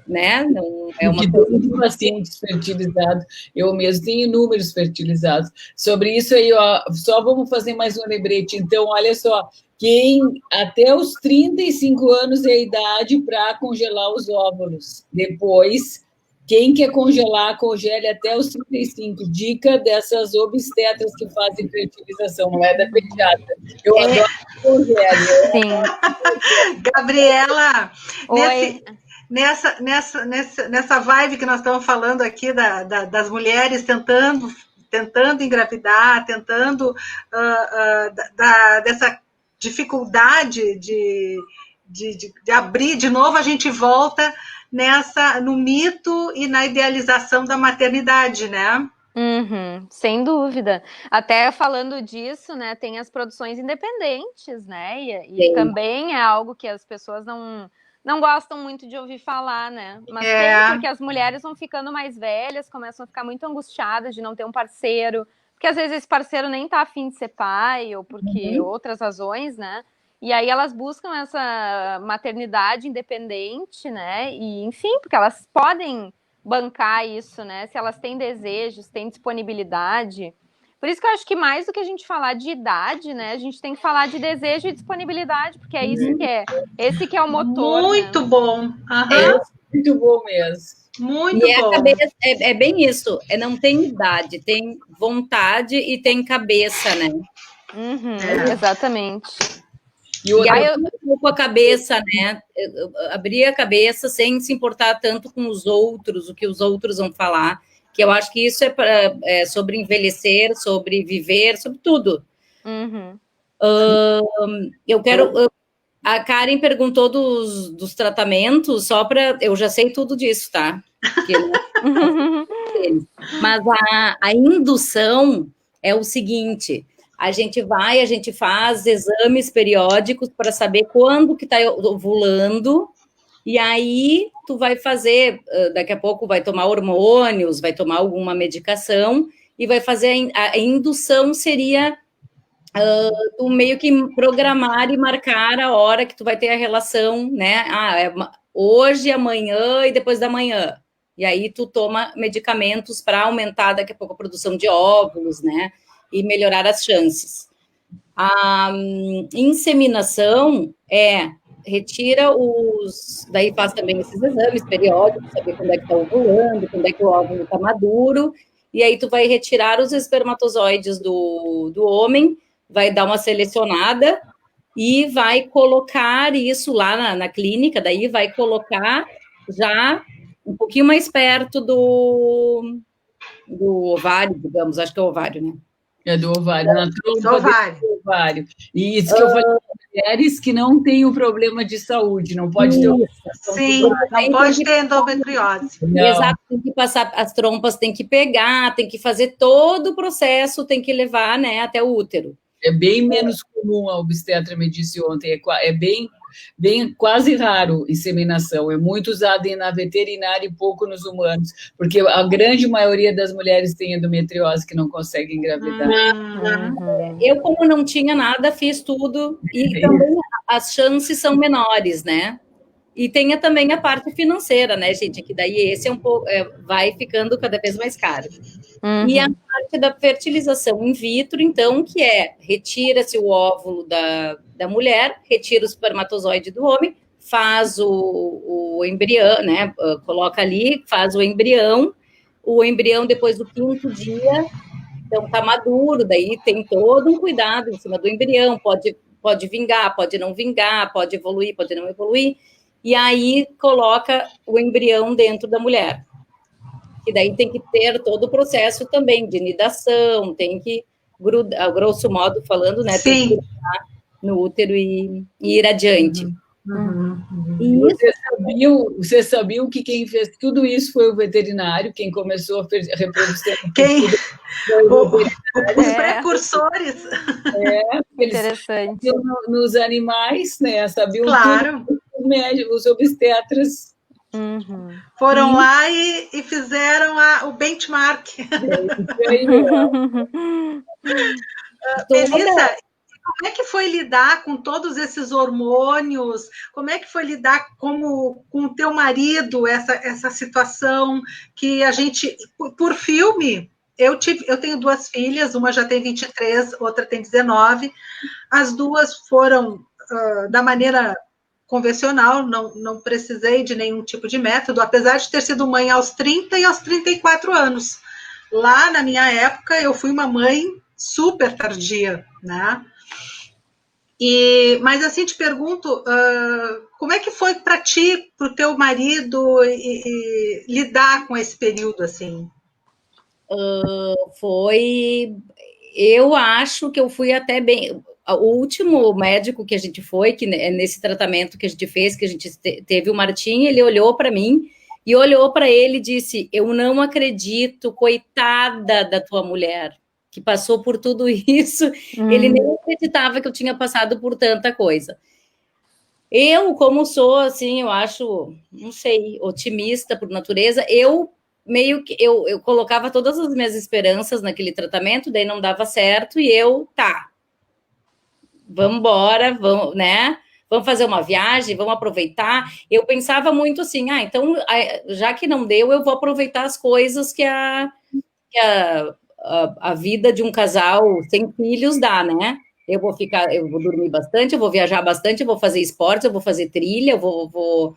né? Não é uma coisa de pacientes fertilizados. Eu mesmo tenho inúmeros fertilizados. Sobre isso aí, ó, só vamos fazer mais um lembrete. Então, olha só. Quem até os 35 anos é a idade para congelar os óvulos. Depois, quem quer congelar, congele até os 35. Dica dessas obstetras que fazem fertilização, não é da pediatra. Eu adoro congele. Sim. Gabriela, Oi. Nessa vibe que nós estamos falando aqui das mulheres tentando engravidar, tentando dessa dificuldade de abrir, de novo a gente volta no mito e na idealização da maternidade, né? Sem dúvida. Até falando disso, né, tem as produções independentes, né? E também é algo que as pessoas não gostam muito de ouvir falar, né? Mas tem, porque as mulheres vão ficando mais velhas, começam a ficar muito angustiadas de não ter um parceiro, porque às vezes esse parceiro nem tá afim de ser pai, ou porque outras razões, né? E aí elas buscam essa maternidade independente, né? E, enfim, porque elas podem bancar isso, né? Se elas têm desejos, têm disponibilidade. Por isso que eu acho que mais do que a gente falar de idade, né? A gente tem que falar de desejo e disponibilidade, porque é isso que é. Esse que é o motor. Muito, né? Bom. Muito bom mesmo. Muito bom. A cabeça, é bem isso. Não tem idade, tem vontade e tem cabeça, né? Exatamente. E aí eu com a cabeça, né? Abrir a cabeça sem se importar tanto com os outros, o que os outros vão falar. que eu acho que isso é sobre envelhecer, sobre viver, sobre tudo. Uhum. Eu quero... A Karen perguntou dos tratamentos, só para... Eu já sei tudo disso, tá? Mas a indução é o seguinte... A gente faz exames periódicos para saber quando que está ovulando, e aí tu vai fazer, daqui a pouco vai tomar hormônios, vai tomar alguma medicação, e vai fazer a indução seria tu meio que programar e marcar a hora que tu vai ter a relação, né? Hoje, amanhã e depois da manhã. E aí tu toma medicamentos para aumentar daqui a pouco a produção de óvulos, né? E melhorar as chances. A inseminação retira daí faz também esses exames periódicos, saber quando é que está ovulando, quando é que o óvulo está maduro, e aí tu vai retirar os espermatozoides do homem, vai dar uma selecionada e vai colocar isso lá na clínica, daí vai colocar já um pouquinho mais perto do ovário, digamos, acho que é o ovário, né? É do ovário, na trompa do ovário. E isso que eu falei para mulheres que não têm o problema de saúde, não pode ter... Sim, não pode ter endometriose. Exato, tem que passar, as trompas tem que pegar, tem que fazer todo o processo, tem que levar, né, até o útero. É bem menos comum, a obstetra me disse ontem, é bem quase raro inseminação, é muito usado na veterinária e pouco nos humanos, porque a grande maioria das mulheres tem endometriose que não conseguem engravidar. Eu, como não tinha nada, fiz tudo, e também as chances são menores, né? E tem também a parte financeira, né, gente? Que daí esse vai ficando cada vez mais caro. E a parte da fertilização in vitro, então, que retira-se o óvulo da mulher, retira o espermatozoide do homem, faz o embrião, né? Coloca ali, faz o embrião depois do 5º dia, então tá maduro, daí tem todo um cuidado em cima do embrião, pode vingar, pode não vingar, pode evoluir, pode não evoluir, e aí coloca o embrião dentro da mulher. E daí tem que ter todo o processo também de nidação, tem que grudar, grosso modo falando, né? Sim. Tem que grudar no útero e ir adiante. E você sabia que quem fez tudo isso foi o veterinário, quem começou a reprodução. Os precursores. Interessante. Nos animais, né? Sabiam claro. Tudo, os obstetras. Foram lá e fizeram o benchmark. Melissa, como é que foi lidar com todos esses hormônios? Como é que foi lidar com o teu marido, essa situação que a gente, por filme, eu tenho 2 filhas, uma já tem 23, outra tem 19, as duas foram da maneira convencional, não precisei de nenhum tipo de método, apesar de ter sido mãe aos 30 e aos 34 anos. Lá, na minha época, eu fui uma mãe super tardia, né? Mas, assim, te pergunto, como é que foi para ti, para o teu marido, lidar com esse período, assim? Eu acho que eu fui até bem... O último médico que a gente foi, que nesse tratamento que a gente fez, que a gente teve o Martim, ele olhou para mim e olhou para ele e disse: eu não acredito, coitada da tua mulher, que passou por tudo isso. Ele nem acreditava que eu tinha passado por tanta coisa. Eu, como sou, assim, eu acho, não sei, otimista por natureza, eu colocava todas as minhas esperanças naquele tratamento, daí não dava certo, e vamos embora, vamos, né? Vamos fazer uma viagem, vamos aproveitar. Eu pensava muito assim, então, já que não deu, eu vou aproveitar as coisas que a vida de um casal sem filhos dá, né? Eu vou dormir bastante, eu vou viajar bastante, eu vou fazer esportes, eu vou fazer trilha, eu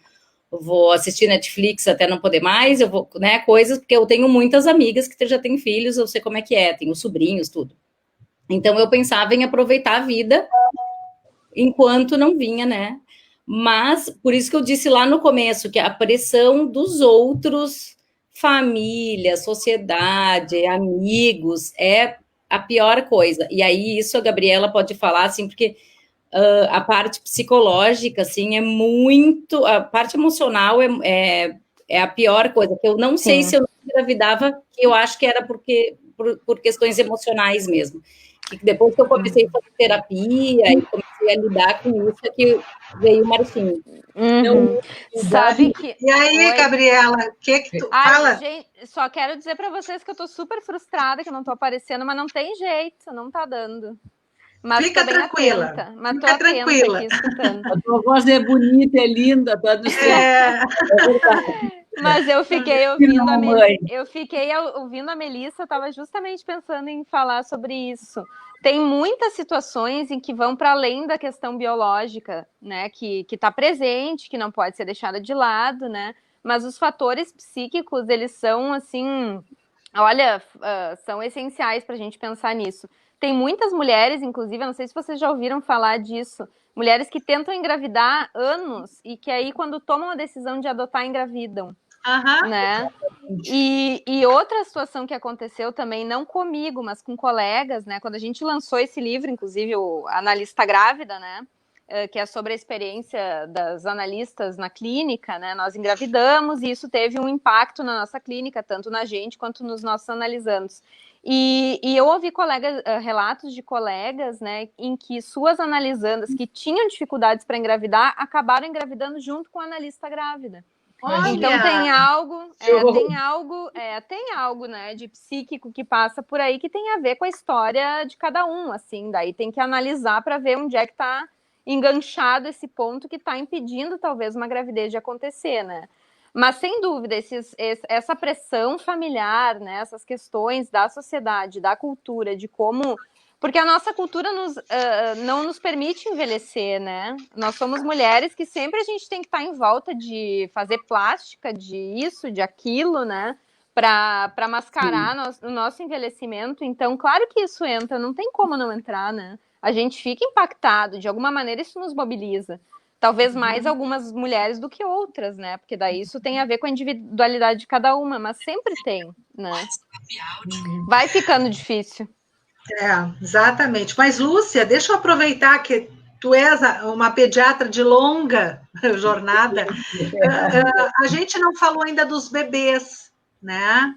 vou assistir Netflix até não poder mais, eu vou, né, coisas, porque eu tenho muitas amigas que já têm filhos, eu sei como é que é, tenho sobrinhos, tudo. Então, eu pensava em aproveitar a vida enquanto não vinha, né? Mas, por isso que eu disse lá no começo, que a pressão dos outros família, sociedade, amigos, é a pior coisa. E aí, isso a Gabriela pode falar, assim, porque a parte psicológica, assim, é muito... A parte emocional é a pior coisa, que eu não sei se eu não engravidava, que eu acho que era por questões emocionais mesmo. E depois que eu comecei a fazer terapia e comecei a lidar com isso, é que veio o Marcinho. Sabe que... E aí, Gabriela, o que tu fala? Gente, só quero dizer para vocês que eu tô super frustrada, que eu não tô aparecendo, mas não tem jeito, não tá dando. Mas fica tranquila. Atenta, mas fica tô tranquila. Aqui escutando. A tua voz é bonita, é linda, tá do céu. É verdade. Mas eu fiquei ouvindo a Melissa, eu estava justamente pensando em falar sobre isso. Tem muitas situações em que vão para além da questão biológica, né? Que está presente, que não pode ser deixada de lado, né? Mas os fatores psíquicos, eles são assim, olha, são essenciais para a gente pensar nisso. Tem muitas mulheres, inclusive, eu não sei se vocês já ouviram falar disso, mulheres que tentam engravidar anos e que aí, quando tomam a decisão de adotar, engravidam. Né? E outra situação que aconteceu também, não comigo, mas com colegas, né? Quando a gente lançou esse livro, inclusive, o Analista Grávida, né? Que é sobre a experiência das analistas na clínica, né? Nós engravidamos e isso teve um impacto na nossa clínica, tanto na gente quanto nos nossos analisandos. E eu ouvi relatos de colegas, né, em que suas analisandas que tinham dificuldades para engravidar acabaram engravidando junto com a analista grávida. Olha. Então tem algo, né, de psíquico que passa por aí que tem a ver com a história de cada um, assim, daí tem que analisar para ver onde é que está enganchado esse ponto que está impedindo talvez uma gravidez de acontecer, né? Mas, sem dúvida, essa pressão familiar, né, essas questões da sociedade, da cultura, de como... Porque a nossa cultura não nos permite envelhecer, né? Nós somos mulheres que sempre a gente tem que estar em volta de fazer plástica, de isso, de aquilo, né? Para mascarar o nosso envelhecimento. Então, claro que isso entra, não tem como não entrar, né? A gente fica impactado, de alguma maneira isso nos mobiliza. Talvez mais algumas mulheres do que outras, né? Porque daí isso tem a ver com a individualidade de cada uma, mas sempre tem, né? Vai ficando difícil. Exatamente. Mas, Lúcia, deixa eu aproveitar que tu és uma pediatra de longa jornada. A gente não falou ainda dos bebês, né?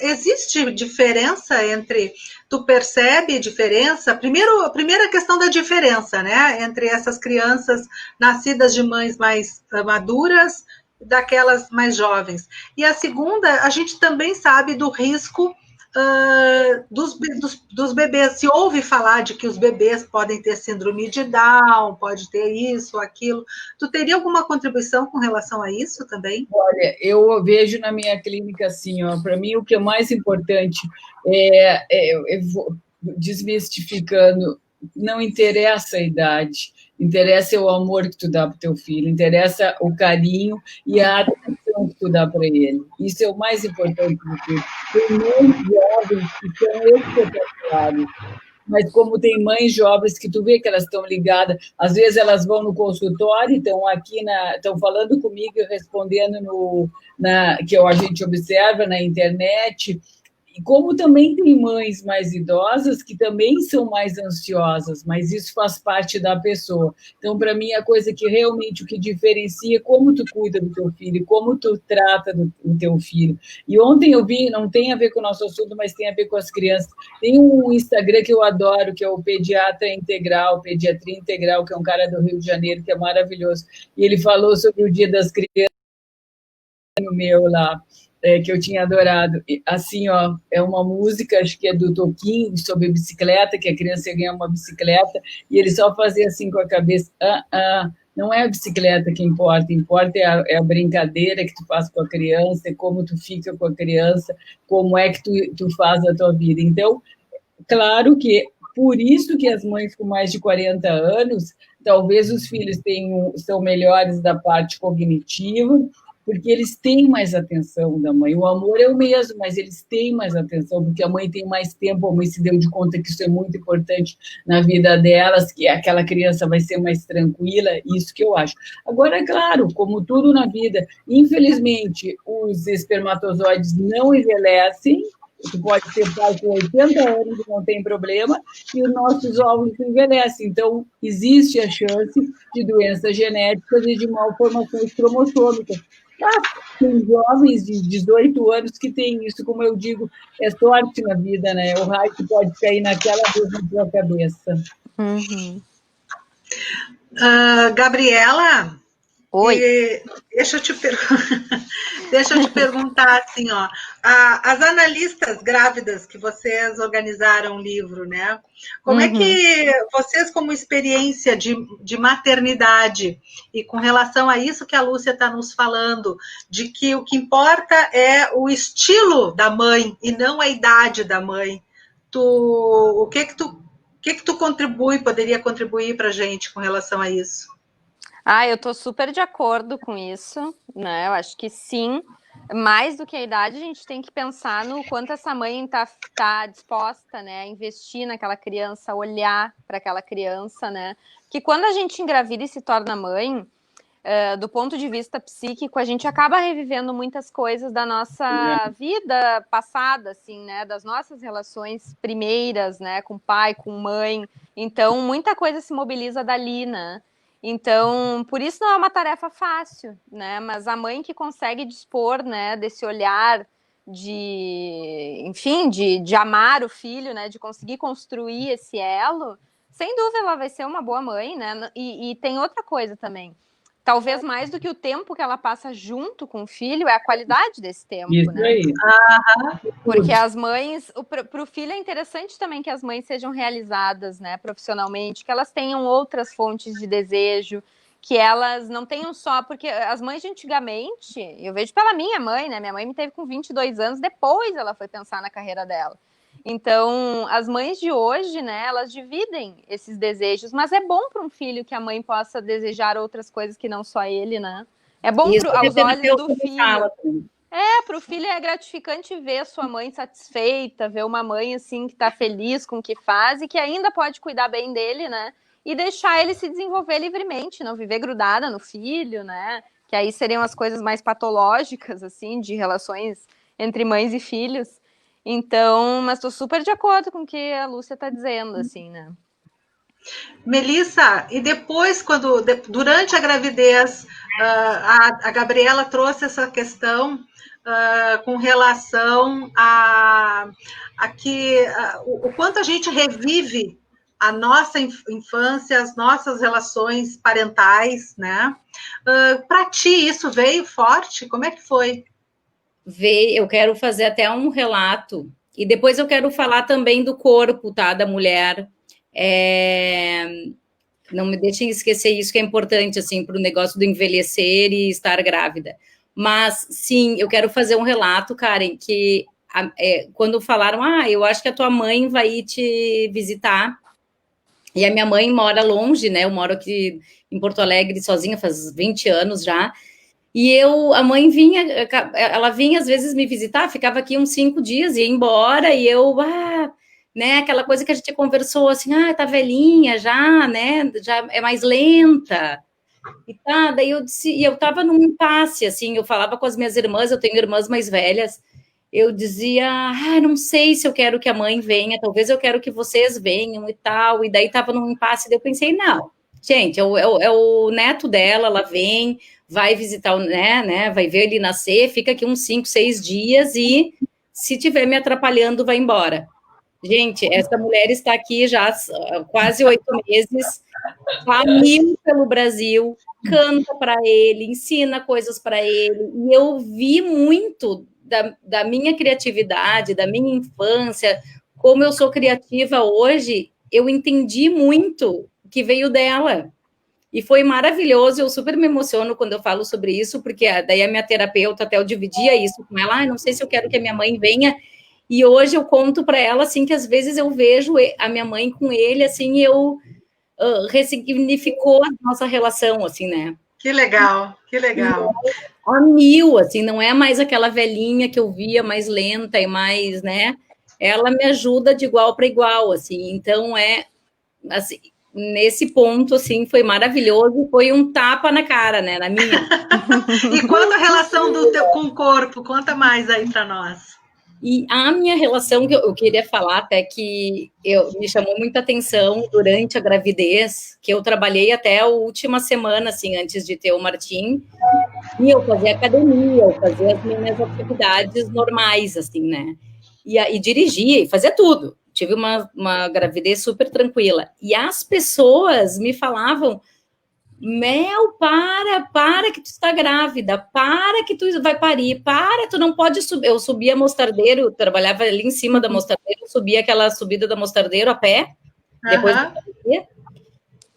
Existe diferença entre... Tu percebe diferença? Primeiro, a primeira questão da diferença, né? Entre essas crianças nascidas de mães mais maduras e daquelas mais jovens. E a segunda, a gente também sabe do risco dos bebês. Se ouve falar de que os bebês podem ter síndrome de Down, pode ter isso, aquilo. Tu teria alguma contribuição com relação a isso também? Olha, eu vejo na minha clínica assim, ó, para mim o que é mais importante desmistificando, não interessa a idade, interessa o amor que tu dá para o teu filho, interessa o carinho e a atenção que tu dá para ele. Isso é o mais importante do que tem muitos jovens que são espetaculares, mas como tem mães jovens que tu vê que elas estão ligadas, às vezes elas vão no consultório, estão aqui estão falando comigo e respondendo que a gente observa na internet. E como também tem mães mais idosas que também são mais ansiosas, mas isso faz parte da pessoa. Então, para mim, a coisa que realmente o que diferencia é como tu cuida do teu filho, como tu trata do teu filho. E ontem eu vi, não tem a ver com o nosso assunto, mas tem a ver com as crianças. Tem um Instagram que eu adoro, que é o Pediatria Integral, que é um cara do Rio de Janeiro, que é maravilhoso. E ele falou sobre o Dia das Crianças no meu lá. Que eu tinha adorado. Assim, ó, é uma música, acho que é do Toquinho, sobre bicicleta, que a criança ganha uma bicicleta, e ele só fazia assim com a cabeça, não é a bicicleta que importa é a brincadeira que tu faz com a criança, como tu fica com a criança, como é que tu faz a tua vida. Então, claro que por isso que as mães com mais de 40 anos, talvez os filhos são melhores da parte cognitiva, porque eles têm mais atenção da mãe. O amor é o mesmo, mas eles têm mais atenção, porque a mãe tem mais tempo, a mãe se deu de conta que isso é muito importante na vida delas, que aquela criança vai ser mais tranquila, isso que eu acho. Agora, é claro, como tudo na vida, infelizmente, os espermatozoides não envelhecem. Tu pode ter pai com 80 anos e não tem problema, e os nossos óvulos envelhecem. Então, existe a chance de doenças genéticas e de malformações cromossômicas. Tem jovens de 18 anos que têm isso, como eu digo, é sorte na vida, né? O raio que pode cair naquela vez na tua cabeça. Uhum. Gabriela? Oi. Deixa eu te perguntar assim, ó, as analistas grávidas que vocês organizaram o livro, né? Como é que vocês, como experiência de maternidade, e com relação a isso que a Lúcia está nos falando, de que o que importa é o estilo da mãe e não a idade da mãe, o que que tu poderia contribuir para a gente com relação a isso? Eu tô super de acordo com isso, né? Eu acho que sim. Mais do que a idade, a gente tem que pensar no quanto essa mãe tá disposta, né, a investir naquela criança, olhar para aquela criança, né? Que quando a gente engravida e se torna mãe, do ponto de vista psíquico, a gente acaba revivendo muitas coisas da nossa vida passada, assim, né? Das nossas relações primeiras, né? Com pai, com mãe. Então, muita coisa se mobiliza dali, né? Então, por isso não é uma tarefa fácil, né? Mas a mãe que consegue dispor, né, desse olhar enfim, de amar o filho, né, de conseguir construir esse elo, sem dúvida ela vai ser uma boa mãe, né? E tem outra coisa também. Talvez mais do que o tempo que ela passa junto com o filho, é a qualidade desse tempo, isso, né? Aí. Porque as mães, para o filho é interessante também que as mães sejam realizadas, né, profissionalmente, que elas tenham outras fontes de desejo, que elas não tenham só, porque as mães de antigamente, eu vejo pela minha mãe, né, minha mãe me teve com 22 anos, depois ela foi pensar na carreira dela. Então, as mães de hoje, né, elas dividem esses desejos, mas é bom para um filho que a mãe possa desejar outras coisas que não só ele, né? É bom aos olhos do filho. Para o filho é gratificante ver a sua mãe satisfeita, ver uma mãe assim que está feliz com o que faz e que ainda pode cuidar bem dele, né? E deixar ele se desenvolver livremente, não viver grudada no filho, né? Que aí seriam as coisas mais patológicas, assim, de relações entre mães e filhos. Então, mas estou super de acordo com o que a Lúcia está dizendo, assim, né? Melissa, e depois, durante a gravidez, a Gabriela trouxe essa questão com relação o quanto a gente revive a nossa infância, as nossas relações parentais, né? Para ti, isso veio forte? Como é que foi? Eu quero fazer até um relato, e depois eu quero falar também do corpo, tá, da mulher. Não me deixem esquecer isso, que é importante, assim, para o negócio do envelhecer e estar grávida. Mas, sim, eu quero fazer um relato, Karen, que quando falaram, eu acho que a tua mãe vai ir te visitar, e a minha mãe mora longe, né, eu moro aqui em Porto Alegre sozinha, faz 20 anos já, e a mãe ela vinha às vezes me visitar, ficava aqui uns 5 dias, ia embora, e eu, né, aquela coisa que a gente conversou, assim, tá velhinha já, né, já é mais lenta, e tá, daí eu disse, e eu tava num impasse, assim, eu falava com as minhas irmãs, eu tenho irmãs mais velhas, eu dizia, não sei se eu quero que a mãe venha, talvez eu quero que vocês venham e tal, e daí tava num impasse, daí eu pensei, não, gente, é o neto dela, ela vem, vai visitar, né, vai ver ele nascer, fica aqui uns 5, 6 dias e se tiver me atrapalhando, vai embora. Gente, essa mulher está aqui já há quase 8 meses, caminha pelo Brasil, canta para ele, ensina coisas para ele, e eu vi muito da minha criatividade, da minha infância, como eu sou criativa hoje, eu entendi muito que veio dela. E foi maravilhoso, eu super me emociono quando eu falo sobre isso, porque daí a minha terapeuta até eu dividia isso com ela, não sei se eu quero que a minha mãe venha, e hoje eu conto para ela, assim, que às vezes eu vejo a minha mãe com ele, assim, eu ressignificou a nossa relação, assim, né? Que legal, que legal. a mil, assim, não é mais aquela velhinha que eu via mais lenta e mais, né? Ela me ajuda de igual para igual, assim, então assim, nesse ponto, assim, foi maravilhoso, foi um tapa na cara, né, na minha. E quanto à relação do teu com o corpo? Conta mais aí para nós. E a minha relação, que eu queria falar até que me chamou muita atenção durante a gravidez, que eu trabalhei até a última semana, assim, antes de ter o Martim, e eu fazia academia, eu fazia as minhas atividades normais, assim, né? E dirigia, e fazia tudo. Tive uma gravidez super tranquila. E as pessoas me falavam, Mel, para que tu está grávida, para que tu vai parir, tu não pode subir. Eu subia Mostardeiro, eu trabalhava ali em cima da Mostardeiro, subia aquela subida da Mostardeiro a pé, depois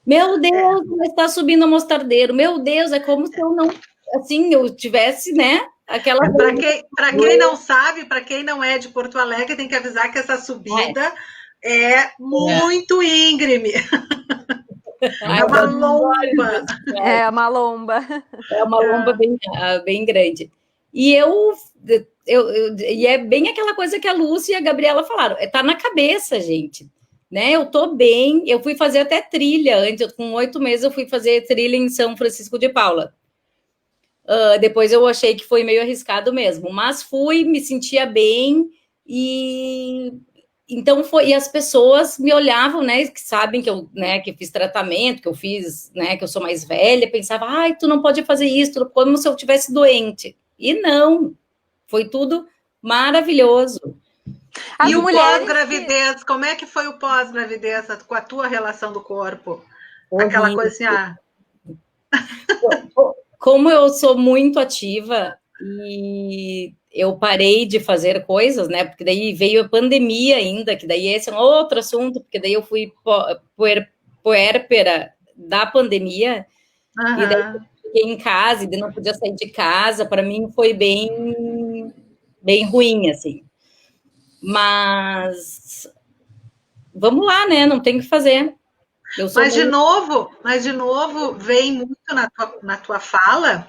meu Deus, está subindo a Mostardeiro, meu Deus, é como se eu não, assim, eu tivesse, né, aquela... Para quem não sabe, para quem não é de Porto Alegre, tem que avisar que essa subida é muito íngreme. É uma lomba. É uma lomba. É uma lomba bem grande. E e é bem aquela coisa que a Lúcia e a Gabriela falaram, tá na cabeça, gente, né? Eu tô bem, eu fui fazer até trilha antes, com 8 meses eu fui fazer trilha em São Francisco de Paula. Depois eu achei que foi meio arriscado mesmo, mas fui, me sentia bem e... Então e as pessoas me olhavam, né, que sabem que eu, né, que fiz tratamento, que eu fiz, né, que eu sou mais velha, pensava, ai, tu não pode fazer isso, como se eu tivesse doente. E não, foi tudo maravilhoso. E o pós-gravidez, como é que foi o pós-gravidez com a tua relação do corpo? Aquela coisa assim, Como eu sou muito ativa e eu parei de fazer coisas, né? Porque daí veio a pandemia ainda, que daí esse é um outro assunto, porque daí eu fui puérpera da pandemia, e daí eu fiquei em casa, e daí não podia sair de casa, para mim foi bem ruim, assim. Mas vamos lá, né? Não tem o que fazer. Mas de novo, vem muito na tua fala,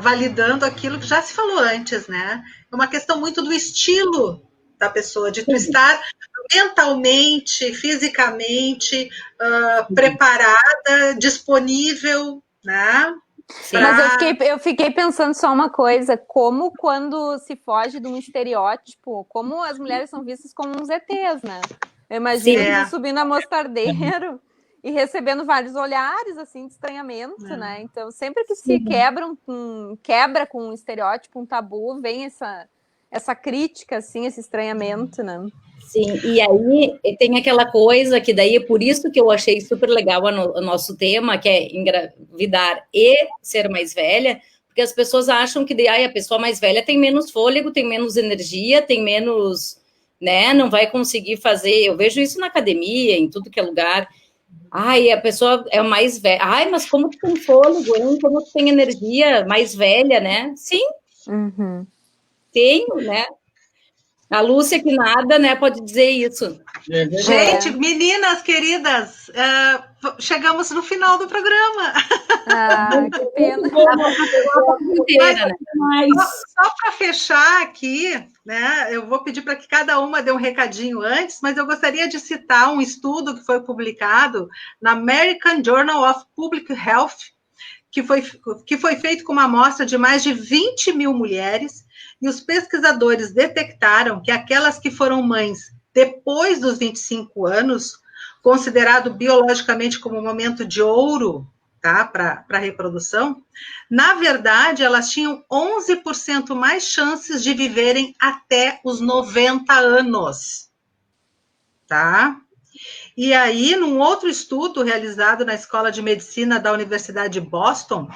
validando aquilo que já se falou antes, né? É uma questão muito do estilo da pessoa, de tu estar mentalmente, fisicamente preparada, disponível, né? Mas eu fiquei pensando só uma coisa, como quando se foge de um estereótipo, como as mulheres são vistas como uns ETs, né? Eu imagino você subindo a Mostardeiro e recebendo vários olhares, assim, de estranhamento, né? Então, sempre que se quebra com um estereótipo, um tabu, vem essa crítica, assim, esse estranhamento, né? Sim, e aí tem aquela coisa que daí é por isso que eu achei super legal o nosso tema, que é engravidar e ser mais velha, porque as pessoas acham que daí a pessoa mais velha tem menos fôlego, tem menos energia, tem menos... né, não vai conseguir fazer, eu vejo isso na academia, em tudo que é lugar, ai, a pessoa é mais velha, ai, mas como tu tem fôlego, hein? Como tu tem energia, mais velha, né, sim, tenho, né, a Lúcia que nada, né, pode dizer isso. Gente, meninas queridas, chegamos no final do programa. Que pena. Só para fechar aqui, né, eu vou pedir para que cada uma dê um recadinho antes, mas eu gostaria de citar um estudo que foi publicado na American Journal of Public Health, que foi feito com uma amostra de mais de 20 mil mulheres, e os pesquisadores detectaram que aquelas que foram mães depois dos 25 anos, considerado biologicamente como um momento de ouro, tá, para a reprodução, na verdade, elas tinham 11% mais chances de viverem até os 90 anos, tá? E aí, num outro estudo realizado na Escola de Medicina da Universidade de Boston,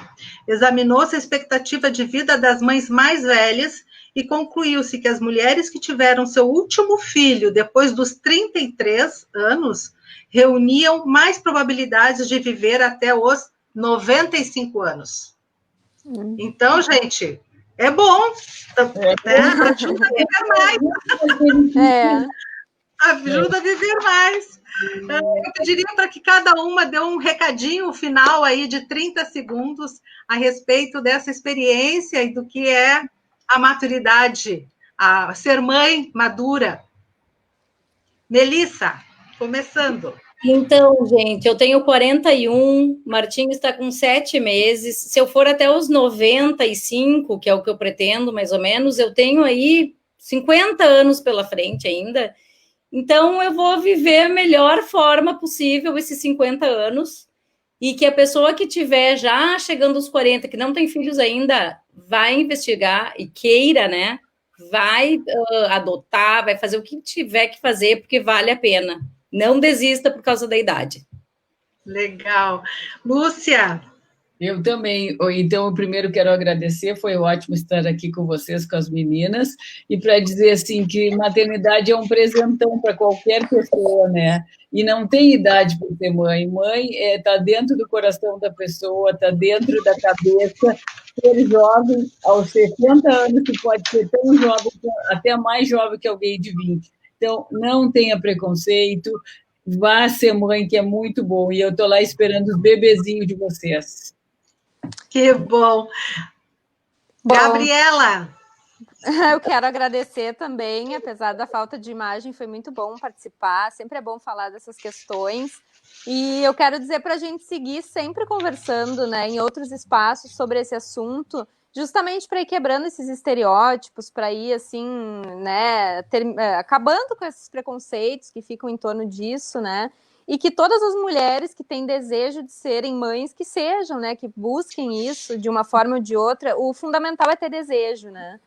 examinou-se a expectativa de vida das mães mais velhas e concluiu-se que as mulheres que tiveram seu último filho depois dos 33 anos reuniam mais probabilidades de viver até os 95 anos. Então, gente, é bom, né? Ajuda a viver mais. Ajuda a viver mais. Eu pediria para que cada uma dê um recadinho final aí de 30 segundos a respeito dessa experiência e do que é a maturidade, a ser mãe madura. Melissa, começando. Então, gente, eu tenho 41, Martinho está com 7 meses. Se eu for até os 95, que é o que eu pretendo, mais ou menos, eu tenho aí 50 anos pela frente ainda. Então, eu vou viver a melhor forma possível esses 50 anos. E que a pessoa que tiver já chegando aos 40, que não tem filhos ainda, vai investigar e queira, né? Vai adotar, vai fazer o que tiver que fazer, porque vale a pena. Não desista por causa da idade. Legal. Lúcia? Eu também. Então, eu primeiro quero agradecer, foi ótimo estar aqui com vocês, com as meninas, e para dizer assim que maternidade é um presentão para qualquer pessoa, né? E não tem idade para ser mãe. Mãe está dentro do coração da pessoa, está dentro da cabeça. Ser jovem, aos 60 anos, que pode ser tão jovem, até mais jovem que alguém de 20. Então, não tenha preconceito, vá ser mãe, que é muito bom. E eu estou lá esperando os bebezinhos de vocês. Que bom. Gabriela? Eu quero agradecer também, apesar da falta de imagem, foi muito bom participar, sempre é bom falar dessas questões. E eu quero dizer para a gente seguir sempre conversando, né, em outros espaços sobre esse assunto, justamente para ir quebrando esses estereótipos, para ir, assim, né, acabando com esses preconceitos que ficam em torno disso, né, e que todas as mulheres que têm desejo de serem mães, que sejam, né, que busquem isso de uma forma ou de outra. O fundamental é ter desejo, né,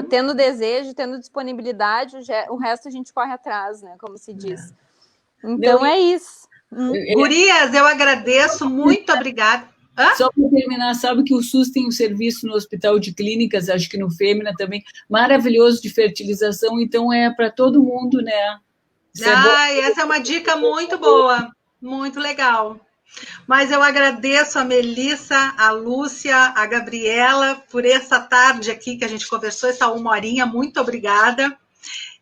tendo desejo, tendo disponibilidade, o resto a gente corre atrás, né, como se diz. Então, é isso. Gurias, eu agradeço, muito obrigada. Só para terminar, sabe que o SUS tem um serviço no Hospital de Clínicas, acho que no Fêmea também, maravilhoso de fertilização, então é para todo mundo, né? Essa é uma dica muito boa, muito legal. Mas eu agradeço a Melissa, a Lúcia, a Gabriela por essa tarde aqui que a gente conversou, essa 1 horinha, muito obrigada.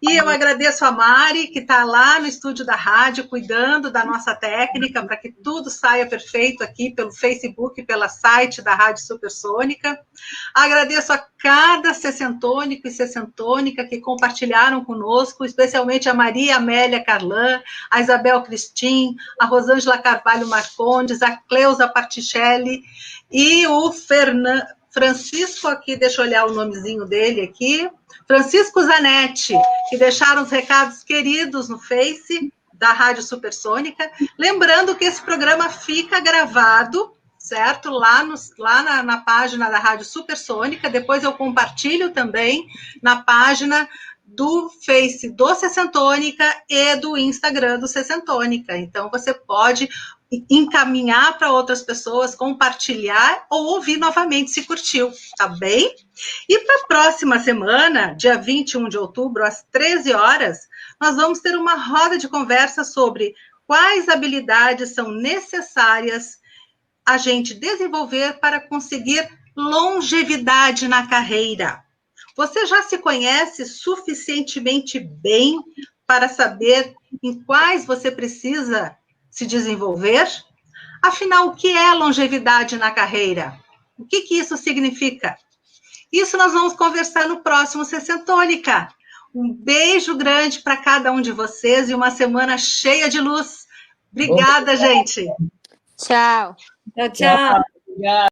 E eu agradeço a Mari, que está lá no estúdio da rádio, cuidando da nossa técnica, para que tudo saia perfeito aqui pelo Facebook, pelo site da Rádio Supersônica. Agradeço a cada sessentônico e sessentônica que compartilharam conosco, especialmente a Maria Amélia Carlan, a Isabel Cristin, a Rosângela Carvalho Marcondes, a Cleusa Particelli e o Francisco, aqui, deixa eu olhar o nomezinho dele aqui, Francisco Zanetti, que deixaram os recados queridos no Face da Rádio Supersônica. Lembrando que esse programa fica gravado, certo? Lá na página da Rádio Supersônica. Depois eu compartilho também na página do Face do Sessentônica e do Instagram do Sessentônica. Então, você pode encaminhar para outras pessoas, compartilhar ou ouvir novamente se curtiu, tá bem? E para a próxima semana, dia 21 de outubro, às 13 horas, nós vamos ter uma roda de conversa sobre quais habilidades são necessárias a gente desenvolver para conseguir longevidade na carreira. Você já se conhece suficientemente bem para saber em quais você precisa se desenvolver? Afinal, o que é longevidade na carreira? O que isso significa? Isso nós vamos conversar no próximo Sessentônica. Um beijo grande para cada um de vocês e uma semana cheia de luz. Obrigada, gente. Tchau. Tchau, tchau. Obrigada.